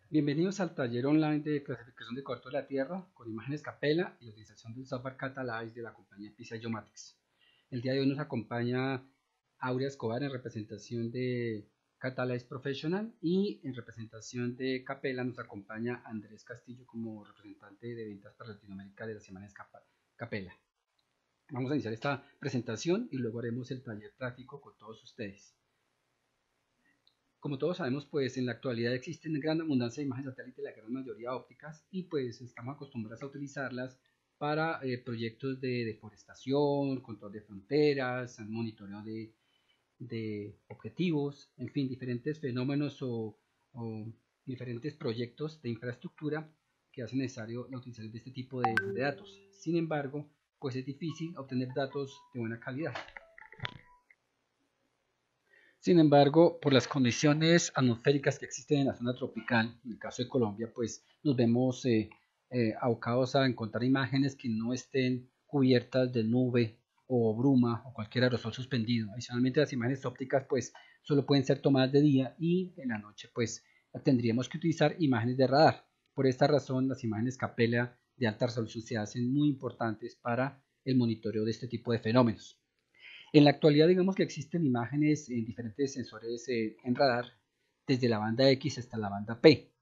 Bienvenidos al taller online de clasificación de cobertura de la Tierra con imágenes Capella y la utilización del software Catalyze de la compañía PCI Geomatics. El día de hoy nos acompaña Aurea Escobar en representación de Catalyze Professional y en representación de Capella nos acompaña Andrés Castillo como representante de ventas para Latinoamérica de las imágenes Capella. Vamos a iniciar esta presentación y luego haremos el taller práctico con todos ustedes. Como todos sabemos, pues en la actualidad existen gran abundancia de imágenes satélite, la gran mayoría ópticas, y pues estamos acostumbrados a utilizarlas para proyectos de deforestación, control de fronteras, monitoreo de objetivos, en fin, diferentes fenómenos o diferentes proyectos de infraestructura que hacen necesario la utilización de este tipo de datos. Sin embargo, pues es difícil obtener datos de buena calidad. Sin embargo, por las condiciones atmosféricas que existen en la zona tropical, en el caso de Colombia, pues nos vemos abocados a encontrar imágenes que no estén cubiertas de nube o bruma o cualquier aerosol suspendido. Adicionalmente, las imágenes ópticas pues solo pueden ser tomadas de día y en la noche pues tendríamos que utilizar imágenes de radar. Por esta razón, las imágenes Capella de alta resolución se hacen muy importantes para el monitoreo de este tipo de fenómenos. En la actualidad, digamos que existen imágenes en diferentes sensores en radar, desde la banda X hasta la banda P.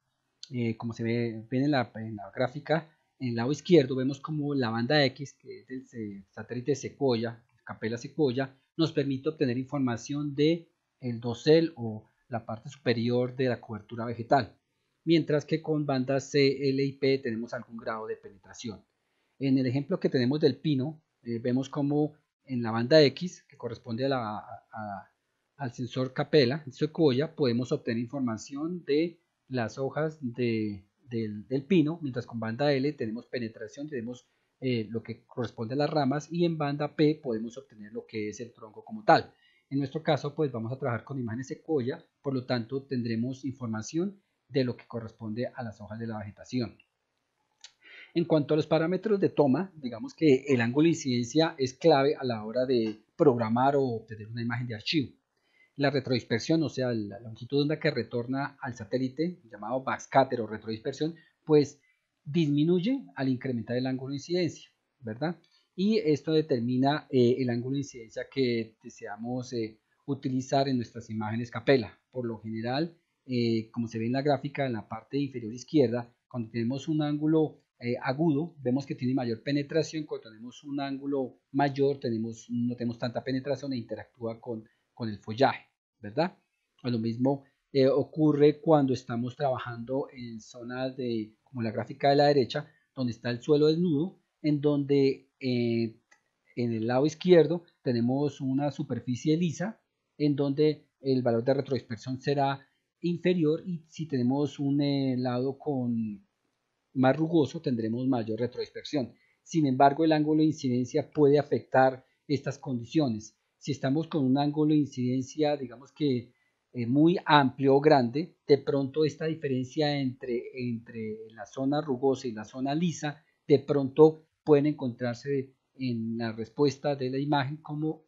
Como se ve en la gráfica, en el lado izquierdo vemos como la banda X, que es del satélite Sequoia, Capella Sequoia, nos permite obtener información de el dosel o la parte superior de la cobertura vegetal, mientras que con bandas C, L y P tenemos algún grado de penetración. En el ejemplo que tenemos del pino, vemos como en la banda X, que corresponde al sensor Capella, Sequoia, podemos obtener información de las hojas del pino, mientras con banda L tenemos penetración, tenemos lo que corresponde a las ramas, y en banda P podemos obtener lo que es el tronco como tal. En nuestro caso, pues vamos a trabajar con imágenes Sequoia, por lo tanto tendremos información de lo que corresponde a las hojas de la vegetación. En cuanto a los parámetros de toma, digamos que el ángulo de incidencia es clave a la hora de programar o obtener una imagen de archivo. La retrodispersión, o sea, la longitud de onda que retorna al satélite, llamado backscatter o retrodispersión, pues disminuye al incrementar el ángulo de incidencia, ¿verdad? Y esto determina el ángulo de incidencia que deseamos utilizar en nuestras imágenes Capella. Por lo general, como se ve en la gráfica en la parte inferior izquierda, cuando tenemos un ángulo agudo, vemos que tiene mayor penetración. Cuando tenemos un ángulo mayor, no tenemos tanta penetración e interactúa con el follaje, ¿verdad? O lo mismo ocurre cuando estamos trabajando en zonas como la gráfica de la derecha, donde está el suelo desnudo, en donde en el lado izquierdo tenemos una superficie lisa, en donde el valor de retrodispersión será inferior, y si tenemos un lado más rugoso tendremos mayor retrodispersión. Sin embargo, el ángulo de incidencia puede afectar estas condiciones. Si estamos con un ángulo de incidencia, digamos que muy amplio o grande, de pronto esta diferencia entre la zona rugosa y la zona lisa, de pronto pueden encontrarse en la respuesta de la imagen como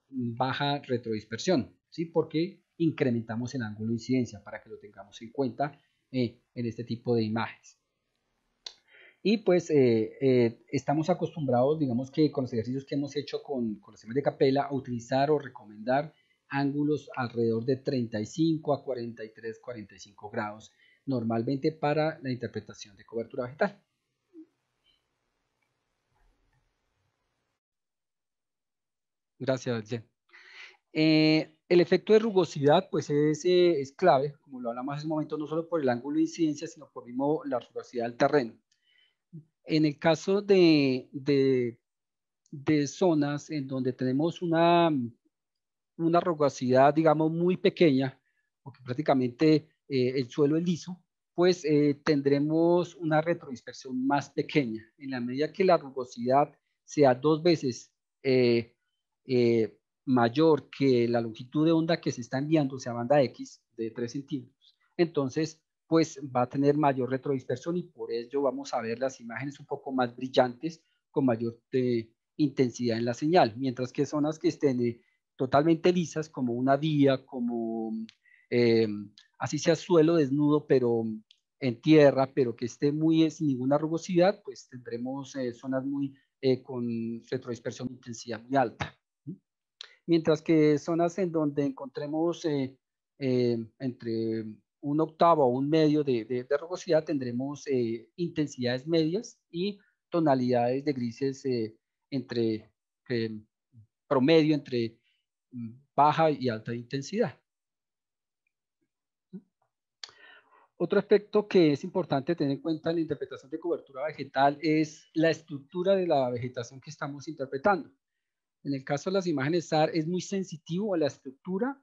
baja retrodispersión, ¿sí? Porque incrementamos el ángulo de incidencia, para que lo tengamos en cuenta en este tipo de imágenes. Y pues estamos acostumbrados, digamos que con los ejercicios que hemos hecho con los temas de Capella, a utilizar o recomendar ángulos alrededor de 35 a 43, 45 grados, normalmente para la interpretación de cobertura vegetal. Gracias, Jen. El efecto de rugosidad pues es clave, como lo hablamos hace un momento, no solo por el ángulo de incidencia, sino por mismo la rugosidad del terreno. En el caso de zonas en donde tenemos una rugosidad, digamos, muy pequeña, porque prácticamente el suelo es liso, pues tendremos una retrodispersión más pequeña. En la medida que la rugosidad sea 2 veces eh, eh, mayor que la longitud de onda que se está enviando, o sea, banda X de 3 centímetros, entonces pues va a tener mayor retrodispersión, y por ello vamos a ver las imágenes un poco más brillantes, con mayor intensidad en la señal, mientras que zonas que estén totalmente lisas, como una vía, como así sea suelo desnudo, pero en tierra, pero que esté muy sin ninguna rugosidad, pues tendremos zonas muy con retrodispersión de intensidad muy alta. Mientras que zonas en donde encontremos entre un octavo o un medio de rugosidad, tendremos intensidades medias y tonalidades de grises entre promedio entre baja y alta intensidad. Otro aspecto que es importante tener en cuenta en la interpretación de cobertura vegetal es la estructura de la vegetación que estamos interpretando. En el caso de las imágenes SAR es muy sensitivo a la estructura,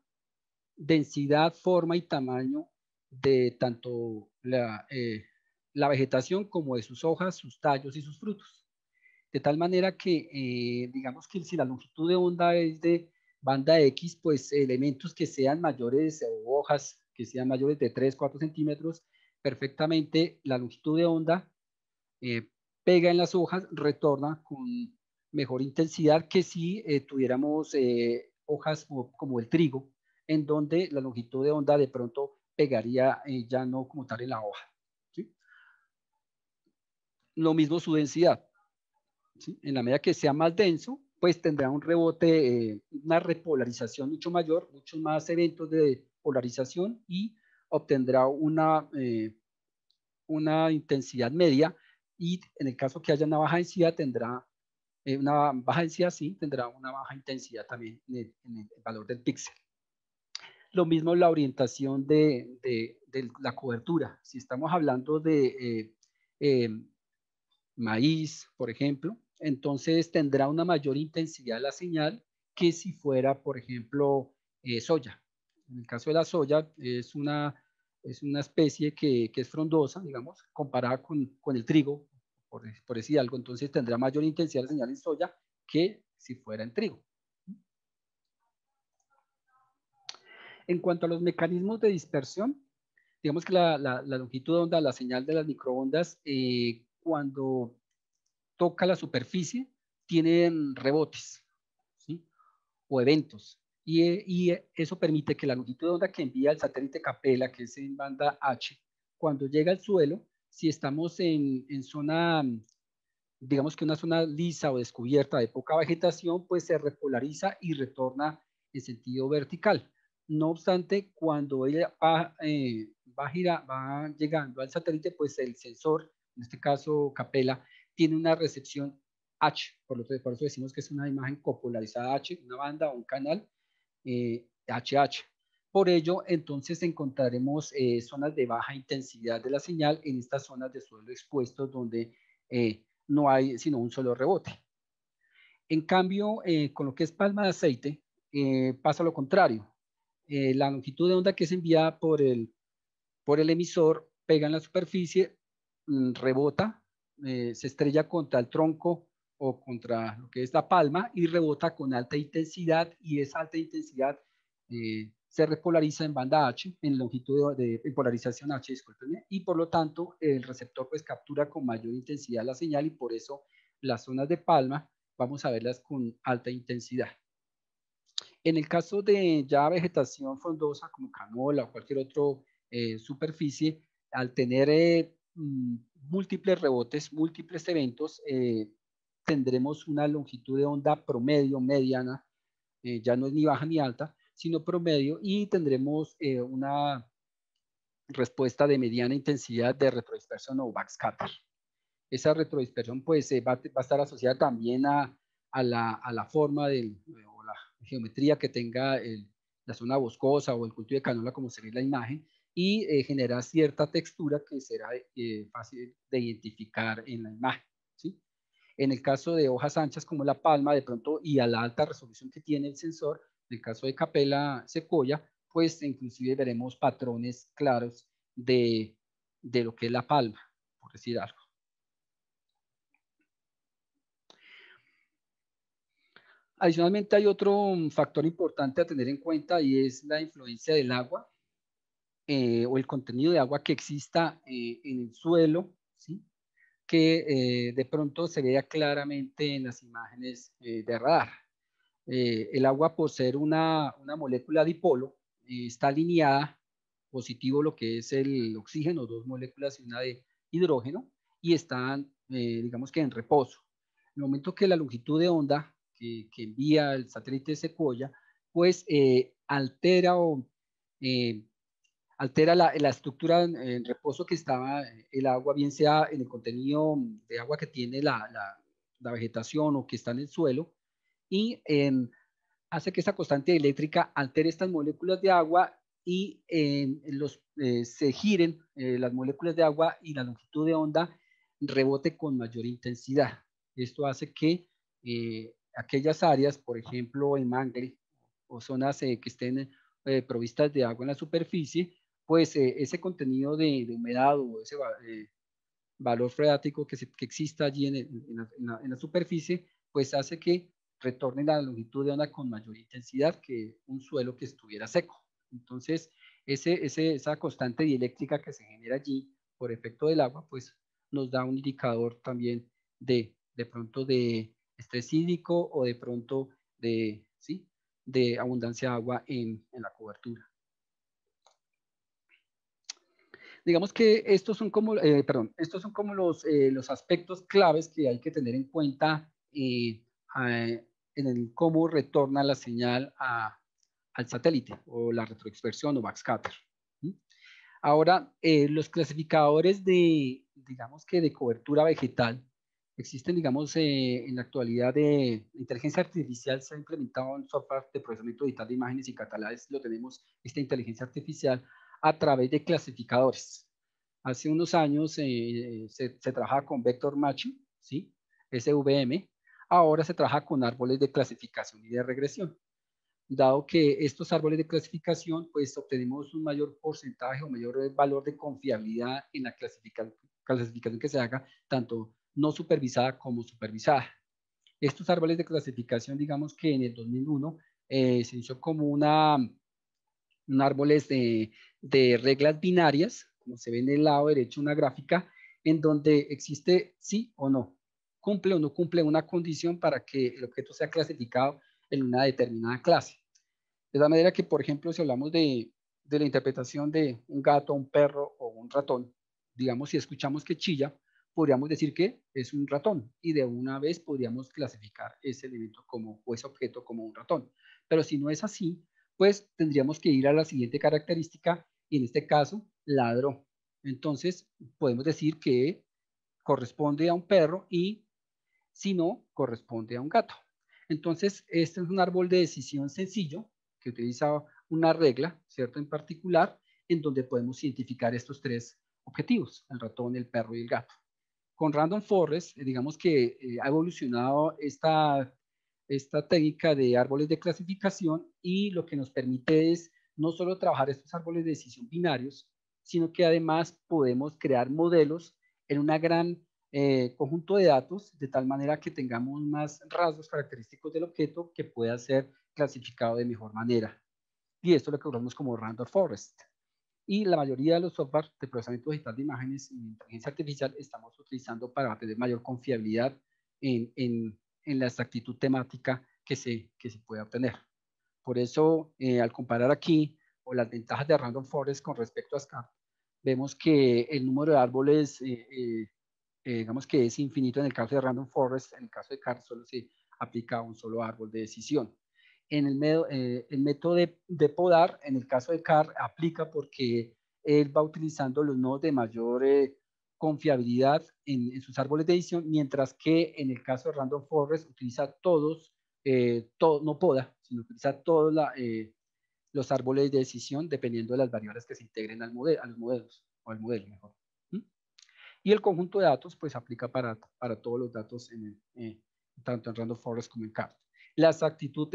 densidad, forma y tamaño de tanto la vegetación como de sus hojas, sus tallos y sus frutos. De tal manera que, digamos que si la longitud de onda es de banda X, pues elementos que sean mayores o hojas que sean mayores de 3, 4 centímetros, perfectamente la longitud de onda pega en las hojas, retorna con mejor intensidad que si tuviéramos hojas como el trigo, en donde la longitud de onda de pronto pegaría ya no como tal en la hoja. ¿Sí? Lo mismo su densidad. ¿Sí? En la medida que sea más denso, pues tendrá un rebote, una repolarización mucho mayor, muchos más eventos de polarización y obtendrá una intensidad media y en el caso que haya una baja densidad tendrá una baja densidad, sí, tendrá una baja intensidad también en el valor del píxel. Lo mismo la orientación de la cobertura. Si estamos hablando de maíz, por ejemplo, entonces tendrá una mayor intensidad la señal que si fuera, por ejemplo, soya. En el caso de la soya es una especie que es frondosa, digamos, comparada con el trigo, por decir algo, entonces tendrá mayor intensidad la señal en soya que si fuera en trigo. En cuanto a los mecanismos de dispersión, digamos que la longitud de onda, la señal de las microondas, cuando toca la superficie, tienen rebotes, ¿sí? O eventos. Y eso permite que la longitud de onda que envía el satélite Capella, que es en banda H, cuando llega al suelo, si estamos en zona, digamos que una zona lisa o descubierta de poca vegetación, pues se repolariza y retorna en sentido vertical. No obstante, cuando ella va llegando al satélite, pues el sensor, en este caso Capella, tiene una recepción H, por eso decimos que es una imagen copolarizada H, una banda o un canal HH. Por ello, entonces encontraremos zonas de baja intensidad de la señal en estas zonas de suelo expuestos donde no hay sino un solo rebote. En cambio, con lo que es palma de aceite, pasa lo contrario. La longitud de onda que es enviada por el emisor pega en la superficie, rebota, se estrella contra el tronco o contra lo que es la palma y rebota con alta intensidad y esa alta intensidad se repolariza en banda H, en longitud en polarización H, discúlpenme, y por lo tanto el receptor pues captura con mayor intensidad la señal y por eso las zonas de palma vamos a verlas con alta intensidad. En el caso de ya vegetación frondosa como canola o cualquier otra superficie, al tener múltiples rebotes, múltiples eventos, tendremos una longitud de onda promedio, mediana, ya no es ni baja ni alta, sino promedio, y tendremos una respuesta de mediana intensidad de retrodispersión o backscatter. Esa retrodispersión pues va a estar asociada también a la forma o la geometría que tenga la zona boscosa o el cultivo de canola como se ve en la imagen y genera cierta textura que será fácil de identificar en la imagen. ¿Sí? En el caso de hojas anchas como la palma, de pronto, y a la alta resolución que tiene el sensor, en el caso de Capella sequoia, pues inclusive veremos patrones claros de lo que es la palma, por decir algo. Adicionalmente hay otro factor importante a tener en cuenta y es la influencia del agua o el contenido de agua que exista en el suelo, ¿sí? Que de pronto se vea claramente en las imágenes de radar. El agua, por ser una molécula dipolo, está alineada positivo lo que es el oxígeno, 2 moléculas y una de hidrógeno, y están, digamos que en reposo. En el momento que la longitud de onda que envía el satélite Sequoia, pues eh, altera la estructura en reposo que estaba el agua, bien sea en el contenido de agua que tiene la vegetación o que está en el suelo, y hace que esta constante eléctrica altere estas moléculas de agua y se giren las moléculas de agua y la longitud de onda rebote con mayor intensidad. Esto hace que aquellas áreas, por ejemplo, en mangle o zonas que estén provistas de agua en la superficie, pues ese contenido de humedad o ese valor freático que exista allí en la superficie, pues hace que retorne la longitud de onda con mayor intensidad que un suelo que estuviera seco. Entonces, esa constante dieléctrica que se genera allí por efecto del agua, pues nos da un indicador también de pronto de estrés hídrico o de pronto ¿sí? de abundancia de agua en la cobertura. Digamos que estos son como los aspectos claves que hay que tener en cuenta en el cómo retorna la señal al satélite o la retroexpresión o backscatter. Ahora, los clasificadores digamos que de cobertura vegetal existen, digamos, en la actualidad de inteligencia artificial. Se ha implementado en software de procesamiento digital de imágenes y catálogos. Lo tenemos, esta inteligencia artificial, a través de clasificadores. Hace unos años se trabajaba con vector matching, ¿sí? SVM. Ahora se trabaja con árboles de clasificación y de regresión. Dado que estos árboles de clasificación, pues obtenemos un mayor porcentaje o mayor valor de confiabilidad en la clasificación que se haga, tanto no supervisada como supervisada. Estos árboles de clasificación, digamos que en el 2001 se inició como un árboles de reglas binarias, como se ve en el lado derecho una gráfica, en donde existe sí o no, cumple o no cumple una condición para que el objeto sea clasificado en una determinada clase. De la manera que, por ejemplo, si hablamos de la interpretación de un gato, un perro o un ratón, digamos, si escuchamos que chilla, podríamos decir que es un ratón y de una vez podríamos clasificar ese elemento o ese objeto como un ratón. Pero si no es así, pues tendríamos que ir a la siguiente característica y en este caso, ladró. Entonces, podemos decir que corresponde a un perro y si no, corresponde a un gato. Entonces, este es un árbol de decisión sencillo que utiliza una regla, ¿cierto? En particular, en donde podemos identificar estos tres objetivos, el ratón, el perro y el gato. Con Random Forest, digamos que ha evolucionado esta técnica de árboles de clasificación y lo que nos permite es no solo trabajar estos árboles de decisión binarios, sino que además podemos crear modelos en una gran conjunto de datos, de tal manera que tengamos más rasgos característicos del objeto que pueda ser clasificado de mejor manera. Y esto es lo que llamamos como Random Forest. Y la mayoría de los software de procesamiento digital de imágenes y inteligencia artificial estamos utilizando para tener mayor confiabilidad en la exactitud temática que se puede obtener. Por eso, al comparar aquí o las ventajas de Random Forest con respecto a SCAR, vemos que el número de árboles, digamos que es infinito en el caso de Random Forest. En el caso de CAR solo se aplica a un solo árbol de decisión. El método de podar, en el caso de CAR, aplica porque él va utilizando los nodos de mayor confiabilidad en sus árboles de decisión, mientras que en el caso de Random Forest utiliza no poda, sino utiliza todos los árboles de decisión dependiendo de las variables que se integren a los modelos, o al modelo mejor. ¿Mm? Y el conjunto de datos pues aplica para todos los datos tanto en Random Forest como en CART. La exactitud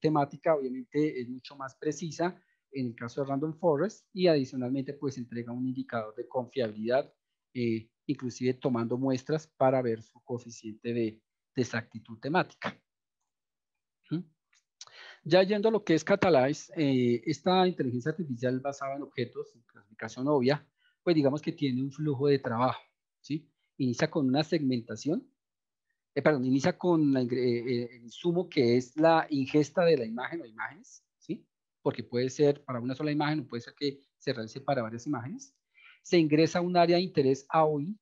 temática obviamente es mucho más precisa en el caso de Random Forest y adicionalmente pues entrega un indicador de confiabilidad, inclusive tomando muestras para ver su coeficiente de exactitud temática. ¿Mm? Ya yendo a lo que es Catalyze, esta inteligencia artificial basada en objetos, en clasificación obvia, pues digamos que tiene un flujo de trabajo, ¿sí? Inicia con una segmentación, inicia con el insumo que es la ingesta de la imagen o imágenes, ¿sí? Porque puede ser para una sola imagen o puede ser que se realice para varias imágenes. Se ingresa a un área de interés AOI,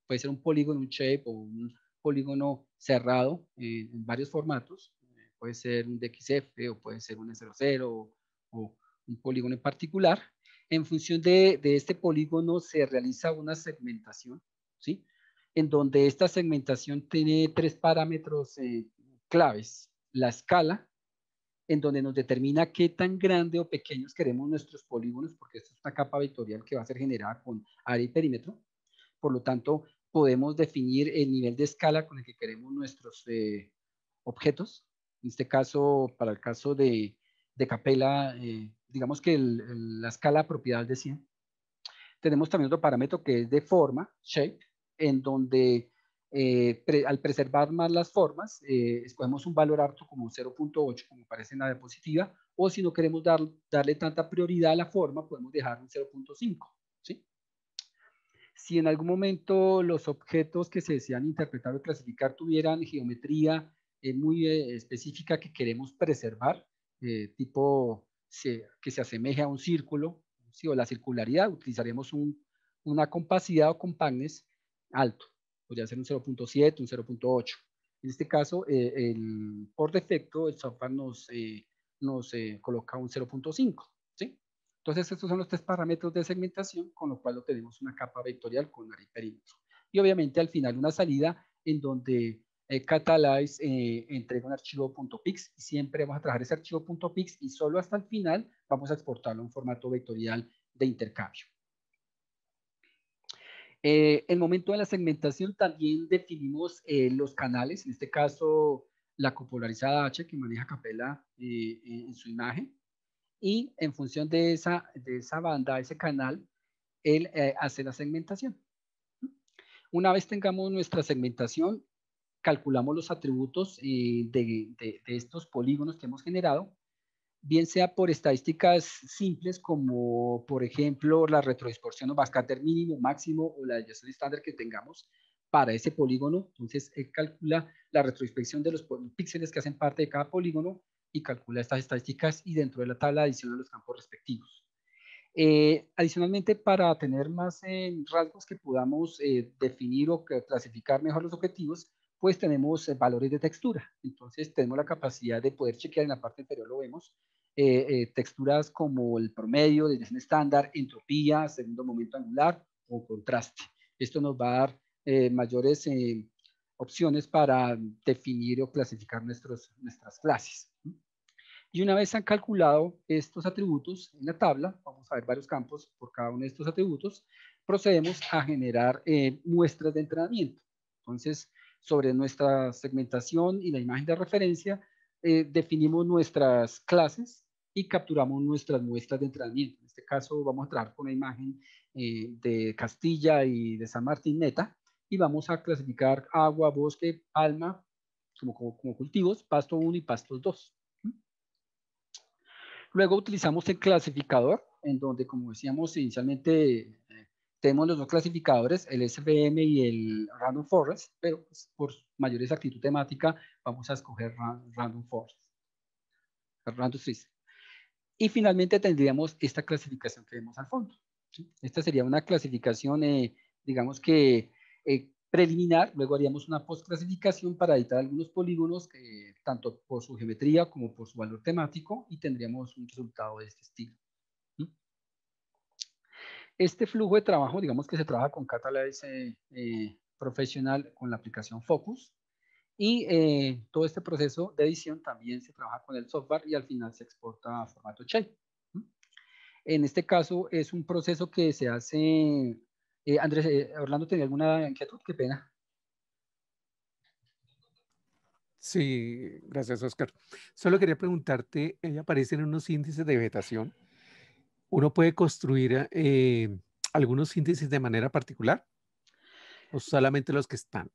puede ser un polígono, un shape o un polígono cerrado en varios formatos. Puede ser un DXF o puede ser un E00 o un polígono en particular. En función de este polígono se realiza una segmentación, ¿sí? En donde esta segmentación tiene tres parámetros claves. La escala, en donde nos determina qué tan grande o pequeños queremos nuestros polígonos, porque esto es una capa vectorial que va a ser generada con área y perímetro. Por lo tanto, podemos definir el nivel de escala con el que queremos nuestros objetos. En este caso, para el caso de Capella, digamos que la escala propiedad de 100. Tenemos también otro parámetro que es de forma, shape, en donde al preservar más las formas, escogemos un valor alto como 0.8, como parece en la diapositiva, o si no queremos darle tanta prioridad a la forma, podemos dejar un 0.5, ¿sí? Si en algún momento los objetos que se desean interpretar o clasificar tuvieran geometría muy específica que queremos preservar, tipo que se asemeje a un círculo, ¿sí? O la circularidad, utilizaremos una compacidad o compactness alto, podría ser un 0.7, un 0.8. En este caso, por defecto, el software nos coloca un 0.5, ¿sí? Entonces, estos son los tres parámetros de segmentación, con lo cual obtenemos una capa vectorial con área y perímetro. Y obviamente al final una salida en donde Catalyze entrega un archivo .pix y siempre vamos a trabajar ese archivo .pix y solo hasta el final vamos a exportarlo en formato vectorial de intercambio. El momento de la segmentación también definimos los canales, en este caso la copolarizada H que maneja Capella en su imagen, y en función de esa banda, ese canal, él hace la segmentación. Una vez tengamos nuestra segmentación, calculamos los atributos de estos polígonos que hemos generado, bien sea por estadísticas simples como, por ejemplo, la retrodistorsión o backscatter mínimo, máximo o la desviación estándar que tengamos para ese polígono. Entonces, él calcula la retroinspección de los píxeles que hacen parte de cada polígono y calcula estas estadísticas y dentro de la tabla adiciona los campos respectivos. Adicionalmente, para tener más rasgos que podamos definir o clasificar mejor los objetivos, pues tenemos valores de textura. Entonces, tenemos la capacidad de poder chequear en la parte inferior, lo vemos, texturas como el promedio, desviación estándar, entropía, segundo momento angular o contraste. Esto nos va a dar mayores opciones para definir o clasificar nuestras clases. Y una vez han calculado estos atributos en la tabla, vamos a ver varios campos por cada uno de estos atributos, procedemos a generar muestras de entrenamiento. Entonces, sobre nuestra segmentación y la imagen de referencia, definimos nuestras clases y capturamos nuestras muestras de entrenamiento. En este caso, vamos a trabajar con una imagen de Castilla y de San Martín neta y vamos a clasificar agua, bosque, palma, como cultivos, pasto 1 y pastos 2. Luego utilizamos el clasificador, en donde, como decíamos inicialmente, tenemos los dos clasificadores, el SVM y el Random Forest, pero pues, por mayor exactitud temática vamos a escoger Random Forest, Random Trees. Y finalmente tendríamos esta clasificación que vemos al fondo, ¿sí? Esta sería una clasificación, digamos que preliminar, luego haríamos una postclasificación para editar algunos polígonos, tanto por su geometría como por su valor temático, y tendríamos un resultado de este estilo. Este flujo de trabajo, digamos que se trabaja con Catalyze Professional con la aplicación Focus, y todo este proceso de edición también se trabaja con el software y al final se exporta a formato shape. En este caso es un proceso que se hace. Andrés, Orlando, ¿tenía alguna inquietud? Qué pena. Sí, gracias, Oscar. Solo quería preguntarte, aparecen unos índices de vegetación. ¿Uno puede construir algunos índices de manera particular o solamente los que están?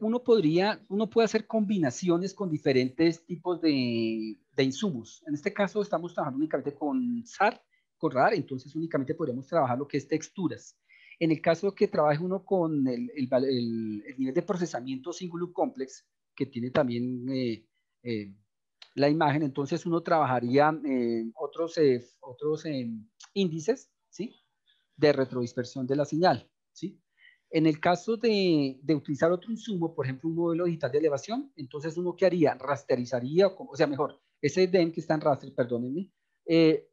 Uno puede hacer combinaciones con diferentes tipos de insumos. En este caso estamos trabajando únicamente con SAR, con radar, entonces únicamente podríamos trabajar lo que es texturas. En el caso que trabaje uno con el nivel de procesamiento Single Loop Complex, que tiene también la imagen, entonces uno trabajaría otros índices, ¿sí?, de retrodispersión de la señal, ¿sí? En el caso de utilizar otro insumo, por ejemplo, un modelo digital de elevación, entonces uno ¿qué haría? Rasterizaría, o sea, mejor, ese DEM que está en raster, perdónenme,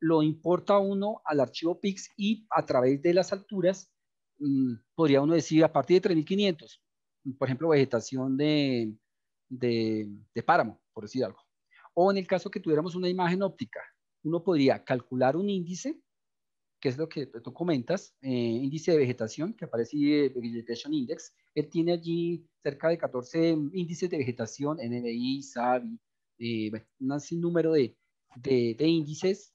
lo importa uno al archivo PIX y a través de las alturas, podría uno decir a partir de 3500, por ejemplo, vegetación de páramo, por decir algo. O en el caso que tuviéramos una imagen óptica, uno podría calcular un índice, que es lo que tú comentas, índice de vegetación, que aparece Vegetation Index. Él tiene allí cerca de 14 índices de vegetación, NBI, SAVI, un sinnúmero de índices,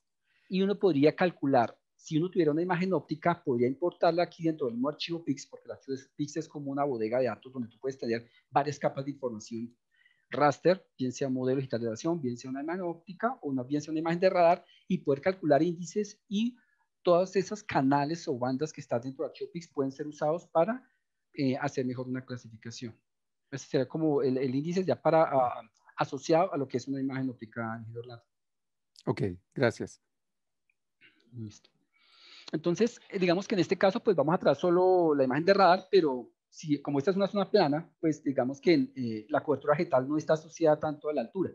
y uno podría calcular, si uno tuviera una imagen óptica, podría importarla aquí dentro del mismo archivo PIX, porque el archivo PIX es como una bodega de datos donde tú puedes tener varias capas de información raster, bien sea modelo de digitalización, bien sea una imagen óptica o bien sea una imagen de radar, y poder calcular índices, y todas esas canales o bandas que están dentro de ArchivoPix pueden ser usados para hacer mejor una clasificación. Ese sería como el índice ya para asociado a lo que es una imagen óptica en Orlando. Ok, gracias. Listo. Entonces, digamos que en este caso, pues vamos a traer solo la imagen de radar, pero si, como esta es una zona plana, pues digamos que la cobertura vegetal no está asociada tanto a la altura.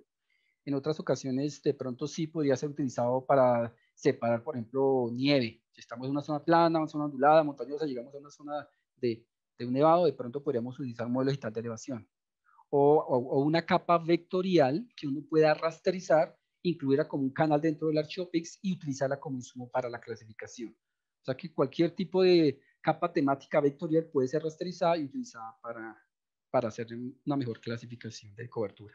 En otras ocasiones, de pronto sí podría ser utilizado para separar, por ejemplo, nieve. Si estamos en una zona plana, una zona ondulada, montañosa, llegamos a una zona de un nevado, de pronto podríamos utilizar un modelo digital de elevación. O una capa vectorial que uno pueda rasterizar, incluirla como un canal dentro del archivo PIX y utilizarla como insumo para la clasificación. O sea que cualquier tipo de capa temática vectorial puede ser rasterizada y utilizada para hacer una mejor clasificación de cobertura.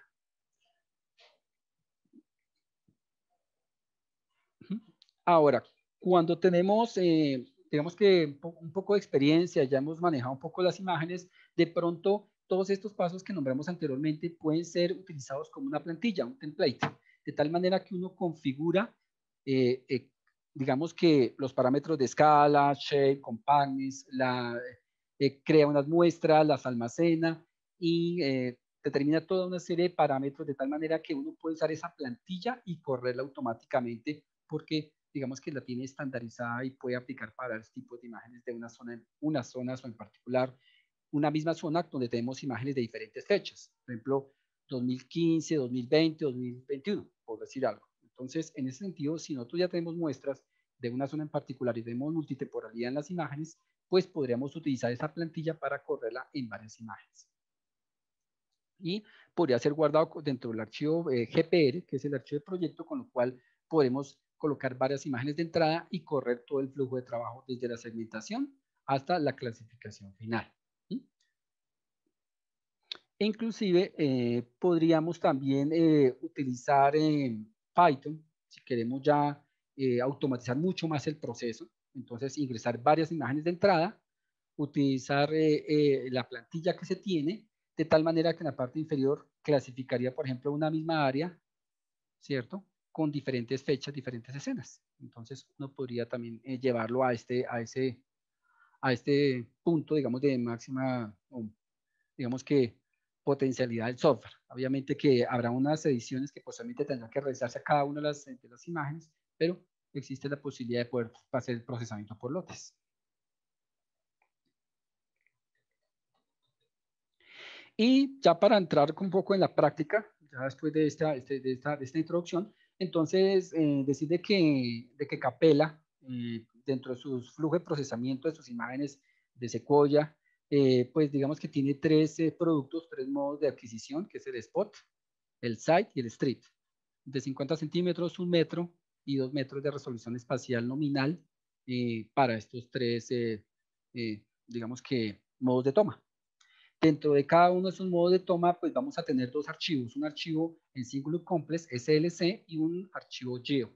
Ahora, cuando tenemos, digamos que un poco de experiencia, ya hemos manejado un poco las imágenes, de pronto todos estos pasos que nombramos anteriormente pueden ser utilizados como una plantilla, un template, de tal manera que uno configura, eh, eh, digamos que los parámetros de escala, shape, compactness, crea unas muestras, las almacena y determina toda una serie de parámetros de tal manera que uno puede usar esa plantilla y correrla automáticamente, porque digamos que la tiene estandarizada y puede aplicar para los tipos de imágenes de una zona o en particular una misma zona donde tenemos imágenes de diferentes fechas, por ejemplo 2015, 2020, 2021, por decir algo. Entonces, en ese sentido, si nosotros ya tenemos muestras de una zona en particular y tenemos multitemporalidad en las imágenes, pues podríamos utilizar esa plantilla para correrla en varias imágenes. Y podría ser guardado dentro del archivo GPR, que es el archivo de proyecto, con lo cual podemos colocar varias imágenes de entrada y correr todo el flujo de trabajo desde la segmentación hasta la clasificación final. ¿Sí? E inclusive podríamos también utilizar Python, si queremos ya automatizar mucho más el proceso, entonces ingresar varias imágenes de entrada, utilizar la plantilla que se tiene, de tal manera que en la parte inferior clasificaría, por ejemplo, una misma área, ¿cierto?, con diferentes fechas, diferentes escenas. Entonces uno podría también llevarlo a este punto, digamos, de máxima, digamos que potencialidad del software. Obviamente que habrá unas ediciones que posiblemente tendrán que realizarse a cada una de las imágenes, pero existe la posibilidad de poder hacer el procesamiento por lotes. Y ya para entrar un poco en la práctica, ya después de esta introducción, entonces decir de que Capella, dentro de sus flujos de procesamiento de sus imágenes de Sequoia, pues digamos que tiene tres productos, tres modos de adquisición, que es el Spot, el Site y el Street, de 50 centímetros, 1 metro y 2 metros de resolución espacial nominal para estos tres, digamos que, modos de toma. Dentro de cada uno de esos modos de toma, pues vamos a tener dos archivos, un archivo en Single Complex, SLC, y un archivo GEO.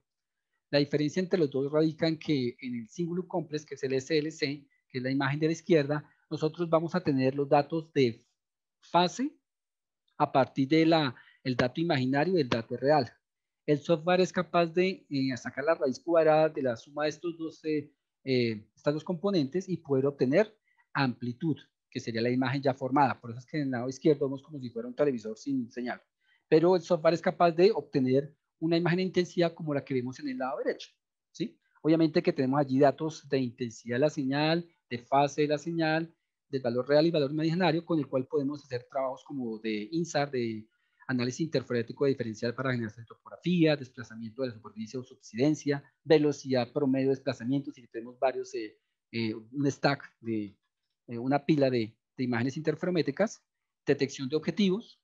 La diferencia entre los dos radica en que en el Single Complex, que es el SLC, que es la imagen de la izquierda, nosotros vamos a tener los datos de fase a partir de el dato imaginario y el dato real. El software es capaz de sacar la raíz cuadrada de la suma de estas dos componentes y poder obtener amplitud, que sería la imagen ya formada. Por eso es que en el lado izquierdo vemos como si fuera un televisor sin señal. Pero el software es capaz de obtener una imagen de intensidad como la que vemos en el lado derecho, ¿sí? Obviamente que tenemos allí datos de intensidad de la señal, de fase de la señal, del valor real y valor imaginario, con el cual podemos hacer trabajos como de INSAR, de análisis interferético diferencial para generación de topografía, desplazamiento de la superficie o subsidencia, velocidad promedio de desplazamiento, si tenemos varios, un stack de una pila de imágenes interferométricas, detección de objetivos,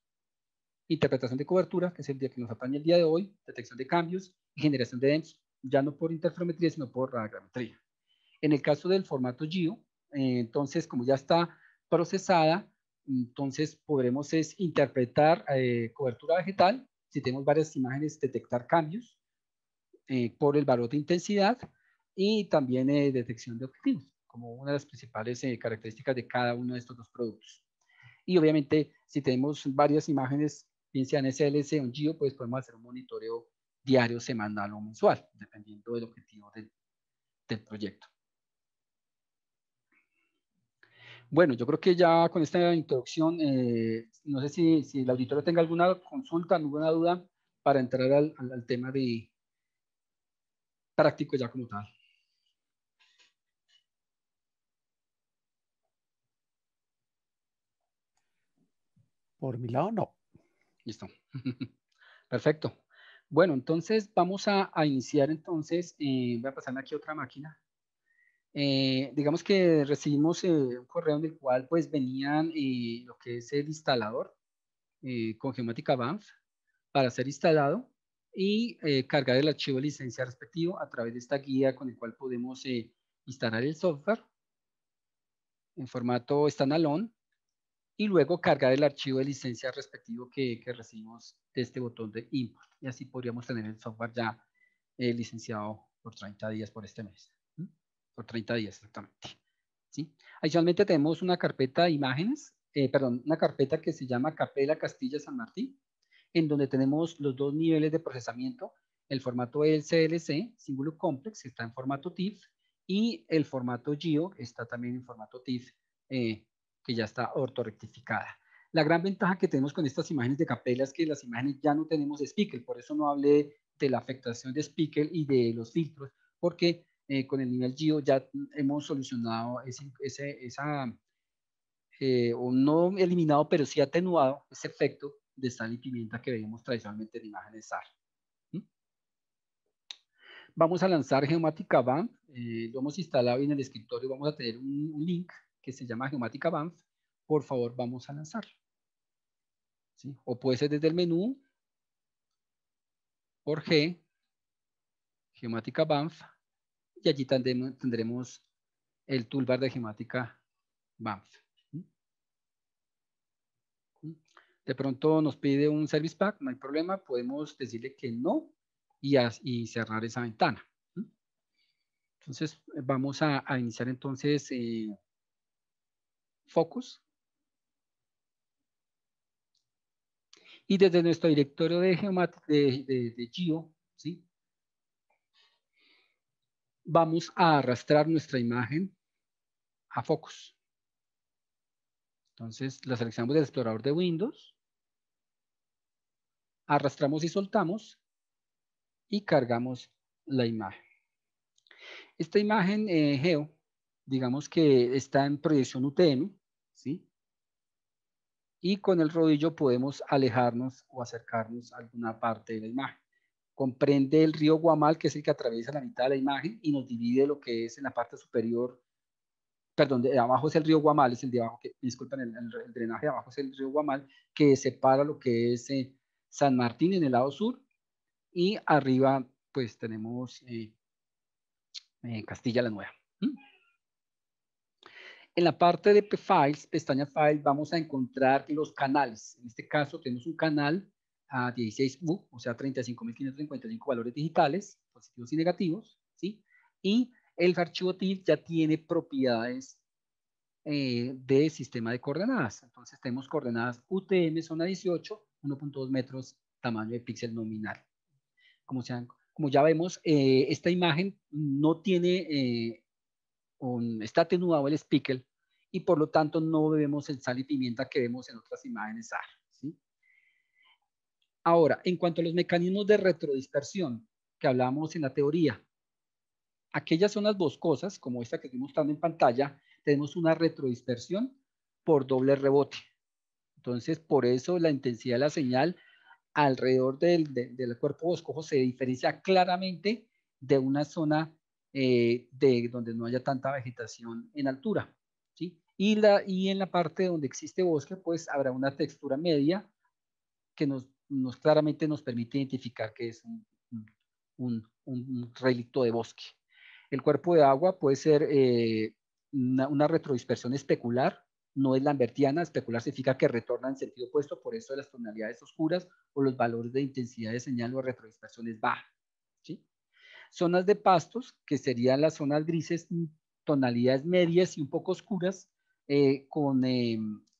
interpretación de cobertura, que es el día que nos atañe el día de hoy, detección de cambios y generación de EMS, ya no por interferometría, sino por radiogrametría. En el caso del formato GEO, entonces, como ya está procesada, entonces podremos es interpretar cobertura vegetal, si tenemos varias imágenes, detectar cambios por el valor de intensidad y también detección de objetivos, como una de las principales características de cada uno de estos dos productos. Y obviamente, si tenemos varias imágenes, bien sea en SLC o en GEO, pues podemos hacer un monitoreo diario, semanal o mensual, dependiendo del objetivo del proyecto. Bueno, yo creo que ya con esta introducción, no sé si el auditorio tenga alguna consulta, alguna duda para entrar al tema de práctico ya como tal. Por mi lado, no. Listo. Perfecto. Bueno, entonces vamos a iniciar entonces, voy a pasarme aquí a otra máquina. Digamos que recibimos un correo en el cual pues venían lo que es el instalador con Geomática Banff para ser instalado y cargar el archivo de licencia respectivo a través de esta guía con el cual podemos instalar el software en formato standalone y luego cargar el archivo de licencia respectivo que recibimos de este botón de import. Y así podríamos tener el software ya licenciado por 30 días por este mes. ¿Mm? Por 30 días exactamente. ¿Sí? Adicionalmente tenemos una carpeta de imágenes, una carpeta que se llama Capela Castilla San Martín, en donde tenemos los dos niveles de procesamiento, el formato LCLC, Singular Complex, está en formato TIFF, y el formato GEO está también en formato TIFF, que ya está ortorrectificada. La gran ventaja que tenemos con estas imágenes de Capella es que las imágenes ya no tenemos speckle, por eso no hablé de la afectación de speckle y de los filtros, porque con el nivel GEO ya hemos solucionado o no eliminado, pero sí atenuado ese efecto de sal y pimienta que veíamos tradicionalmente en imágenes SAR. ¿Mm? Vamos a lanzar Geomática Banff, lo hemos instalado y en el escritorio vamos a tener un link que se llama Geomática Banff. Por favor, vamos a lanzarlo. ¿Sí? O puede ser desde el menú, por G, Geomática Banff, y allí tendremos el toolbar de Geomática Banff. De pronto nos pide un service pack, no hay problema, podemos decirle que no y cerrar esa ventana. Entonces vamos a iniciar entonces Focus. Y desde nuestro directorio de GEO, ¿sí? Vamos a arrastrar nuestra imagen a Focus. Entonces la seleccionamos del explorador de Windows, arrastramos y soltamos y cargamos la imagen. Esta imagen Geo, digamos que está en proyección UTM, ¿sí? Y con el rodillo podemos alejarnos o acercarnos a alguna parte de la imagen. Comprende el río Guamal, que es el que atraviesa la mitad de la imagen y nos divide lo que es en la parte superior, perdón, de abajo es el río Guamal, es el de abajo, disculpen, el drenaje de abajo es el río Guamal, que separa lo que es San Martín en el lado sur y arriba pues tenemos Castilla la Nueva. ¿Mm? En la parte de Files, pestaña Files, vamos a encontrar los canales. En este caso tenemos un canal a 16U, o sea, 35.555 valores digitales, positivos y negativos, ¿sí? Y el archivo TIFF ya tiene propiedades de sistema de coordenadas. Entonces tenemos coordenadas UTM, zona 18, 1.2 metros, tamaño de píxel nominal. Como ya vemos, esta imagen no tiene está atenuado el speckle y por lo tanto no vemos el sal y pimienta que vemos en otras imágenes SAR. ¿Sí? Ahora, en cuanto a los mecanismos de retrodispersión que hablábamos en la teoría, aquellas zonas boscosas, como esta que estoy mostrando en pantalla, tenemos una retrodispersión por doble rebote. Entonces, por eso la intensidad de la señal alrededor del cuerpo boscoso se diferencia claramente de una zona de donde no haya tanta vegetación en altura, ¿sí? Y en la parte donde existe bosque, pues habrá una textura media que claramente nos permite identificar que es un relicto de bosque. El cuerpo de agua puede ser una retrodispersión especular, no es lambertiana. Especular significa que retorna en sentido opuesto, por eso de las tonalidades oscuras o los valores de intensidad de señal o retrodispersión es baja, ¿sí? Zonas de pastos, que serían las zonas grises, tonalidades medias y un poco oscuras, con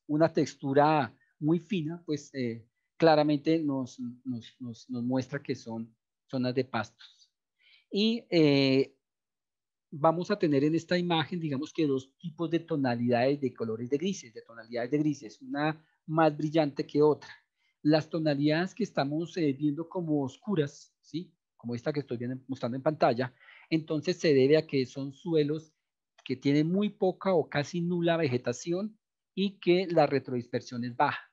una textura muy fina, pues claramente nos muestra que son zonas de pastos. Y vamos a tener en esta imagen, digamos que dos tipos de tonalidades de colores de grises, de tonalidades de grises, una más brillante que otra. Las tonalidades que estamos viendo como oscuras, ¿sí? Como esta que estoy mostrando en pantalla, entonces se debe a que son suelos que tienen muy poca o casi nula vegetación y que la retrodispersión es baja,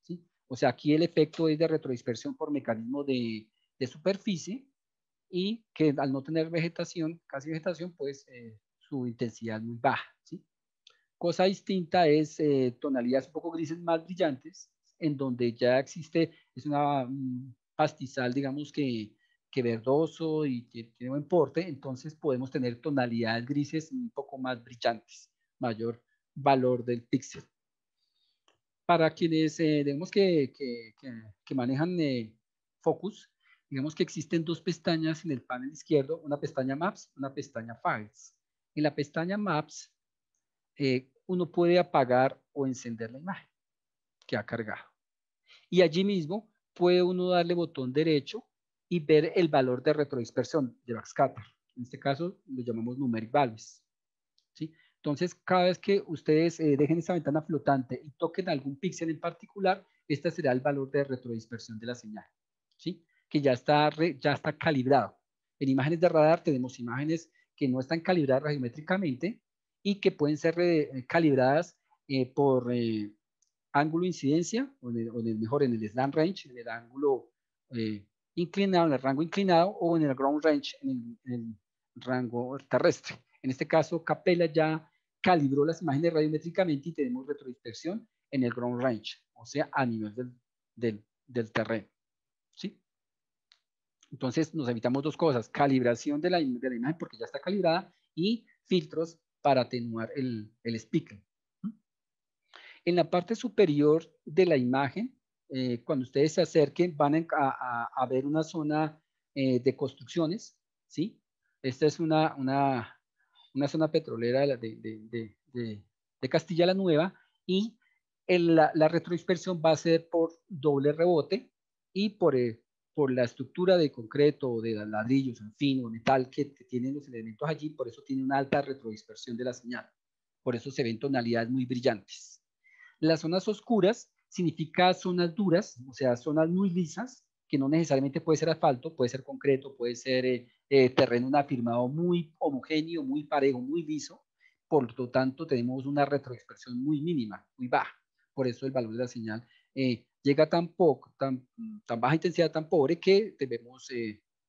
¿sí? O sea, aquí el efecto es de retrodispersión por mecanismo de superficie, y que al no tener vegetación, casi vegetación, pues su intensidad es muy baja, ¿sí? Cosa distinta es tonalidades un poco grises más brillantes, en donde ya existe, es un pastizal, digamos que verdoso y que tiene buen porte, entonces podemos tener tonalidades grises un poco más brillantes, mayor valor del píxel. Para quienes digamos que manejan Focus, digamos que existen dos pestañas en el panel izquierdo, una pestaña Maps, una pestaña Files. En la pestaña Maps, uno puede apagar o encender la imagen que ha cargado. Y allí mismo puede uno darle botón derecho y ver el valor de retrodispersión de backscatter. En este caso lo llamamos numeric values, ¿sí? Entonces, cada vez que ustedes dejen esta ventana flotante y toquen algún píxel en particular, este será el valor de retrodispersión de la señal, ¿sí? Que ya está calibrado. En imágenes de radar tenemos imágenes que no están calibradas radiométricamente y que pueden ser calibradas por ángulo de incidencia, mejor en el slant range, en el ángulo inclinado, en el rango inclinado, o en el ground range, en el rango terrestre. En este caso, Capella ya calibró las imágenes radiométricamente y tenemos retrodispersión en el ground range, o sea, a nivel del terreno, ¿sí? Entonces, nos evitamos dos cosas: calibración de la imagen porque ya está calibrada, y filtros para atenuar el speckle. En la parte superior de la imagen, cuando ustedes se acerquen, van a ver una zona de construcciones, ¿sí? Esta es una zona petrolera de Castilla la Nueva, y la retrodispersión va a ser por doble rebote y por la estructura de concreto o de ladrillos, en fin, o metal que tienen los elementos allí. Por eso tiene una alta retrodispersión de la señal. Por eso se ven tonalidades muy brillantes. Las zonas oscuras significa zonas duras, o sea, zonas muy lisas, que no necesariamente puede ser asfalto, puede ser concreto, puede ser terreno afirmado muy homogéneo, muy parejo, muy liso. Por lo tanto, tenemos una retroexpresión muy mínima, muy baja. Por eso el valor de la señal llega tan baja intensidad, tan pobre, que tenemos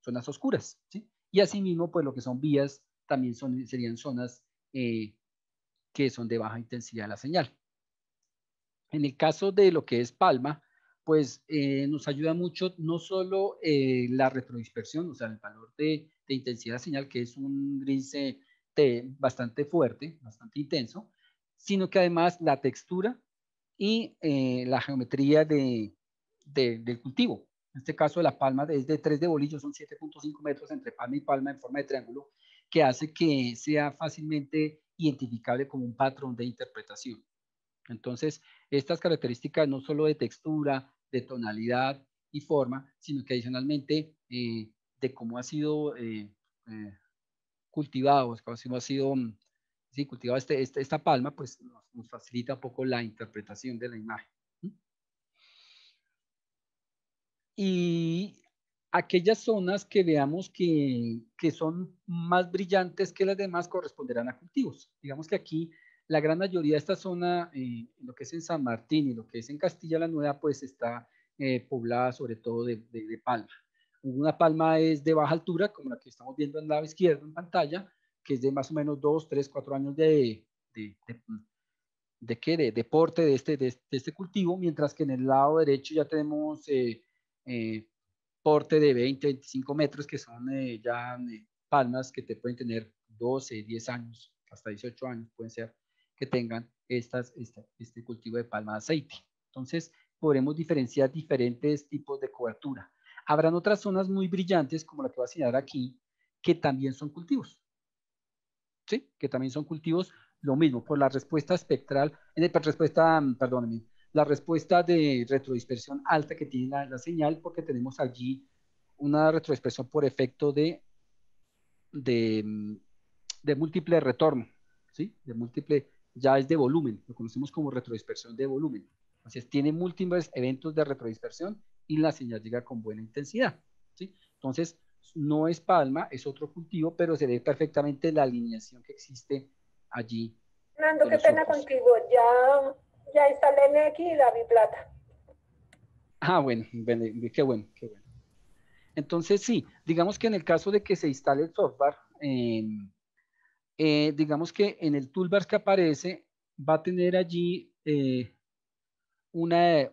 zonas oscuras, ¿sí? Y asimismo, pues lo que son vías también serían zonas que son de baja intensidad de la señal. En el caso de lo que es Palma, pues nos ayuda mucho no solo la retrodispersión, o sea, el valor de intensidad de señal, que es un gris bastante fuerte, bastante intenso, sino que además la textura y la geometría del cultivo. En este caso, la palma es de 3 de bolillo, son 7.5 metros entre palma y palma en forma de triángulo, que hace que sea fácilmente identificable como un patrón de interpretación. Entonces, estas características no solo de textura, de tonalidad y forma, sino que adicionalmente de cómo ha sido cultivado, cómo ha sido sí, cultivada esta palma, pues nos facilita un poco la interpretación de la imagen. Y aquellas zonas que veamos que son más brillantes que las demás corresponderán a cultivos. Digamos que aquí la gran mayoría de esta zona, lo que es en San Martín y lo que es en Castilla la Nueva, pues está poblada sobre todo de palma. Una palma es de baja altura, como la que estamos viendo en lado izquierdo en pantalla, que es de más o menos 2, 3, 4 años de porte de este cultivo, mientras que en el lado derecho ya tenemos eh, porte de 20, 25 metros, que son ya palmas que te pueden tener 12, 10 años, hasta 18 años pueden ser que tengan este cultivo de palma de aceite. Entonces, podremos diferenciar diferentes tipos de cobertura. Habrán otras zonas muy brillantes, como la que voy a señalar aquí, que también son cultivos. ¿Sí? Que también son cultivos, lo mismo, por la respuesta espectral, perdónenme, la respuesta de retrodispersión alta que tiene la señal, porque tenemos allí una retrodispersión por efecto de, de múltiple retorno, ¿sí? De múltiple, ya es de volumen, lo conocemos como retrodispersión de volumen. Entonces, tiene múltiples eventos de retrodispersión y la señal llega con buena intensidad, ¿sí? Entonces, no es palma, es otro cultivo, pero se ve perfectamente la alineación que existe allí Fernando, de qué los pena ojos. contigo. Ya instalé NX y la vi plata. Ah, bueno, qué bueno, qué bueno. Entonces, sí, digamos que en el caso de que se instale el software, digamos que en el toolbar que aparece va a tener allí una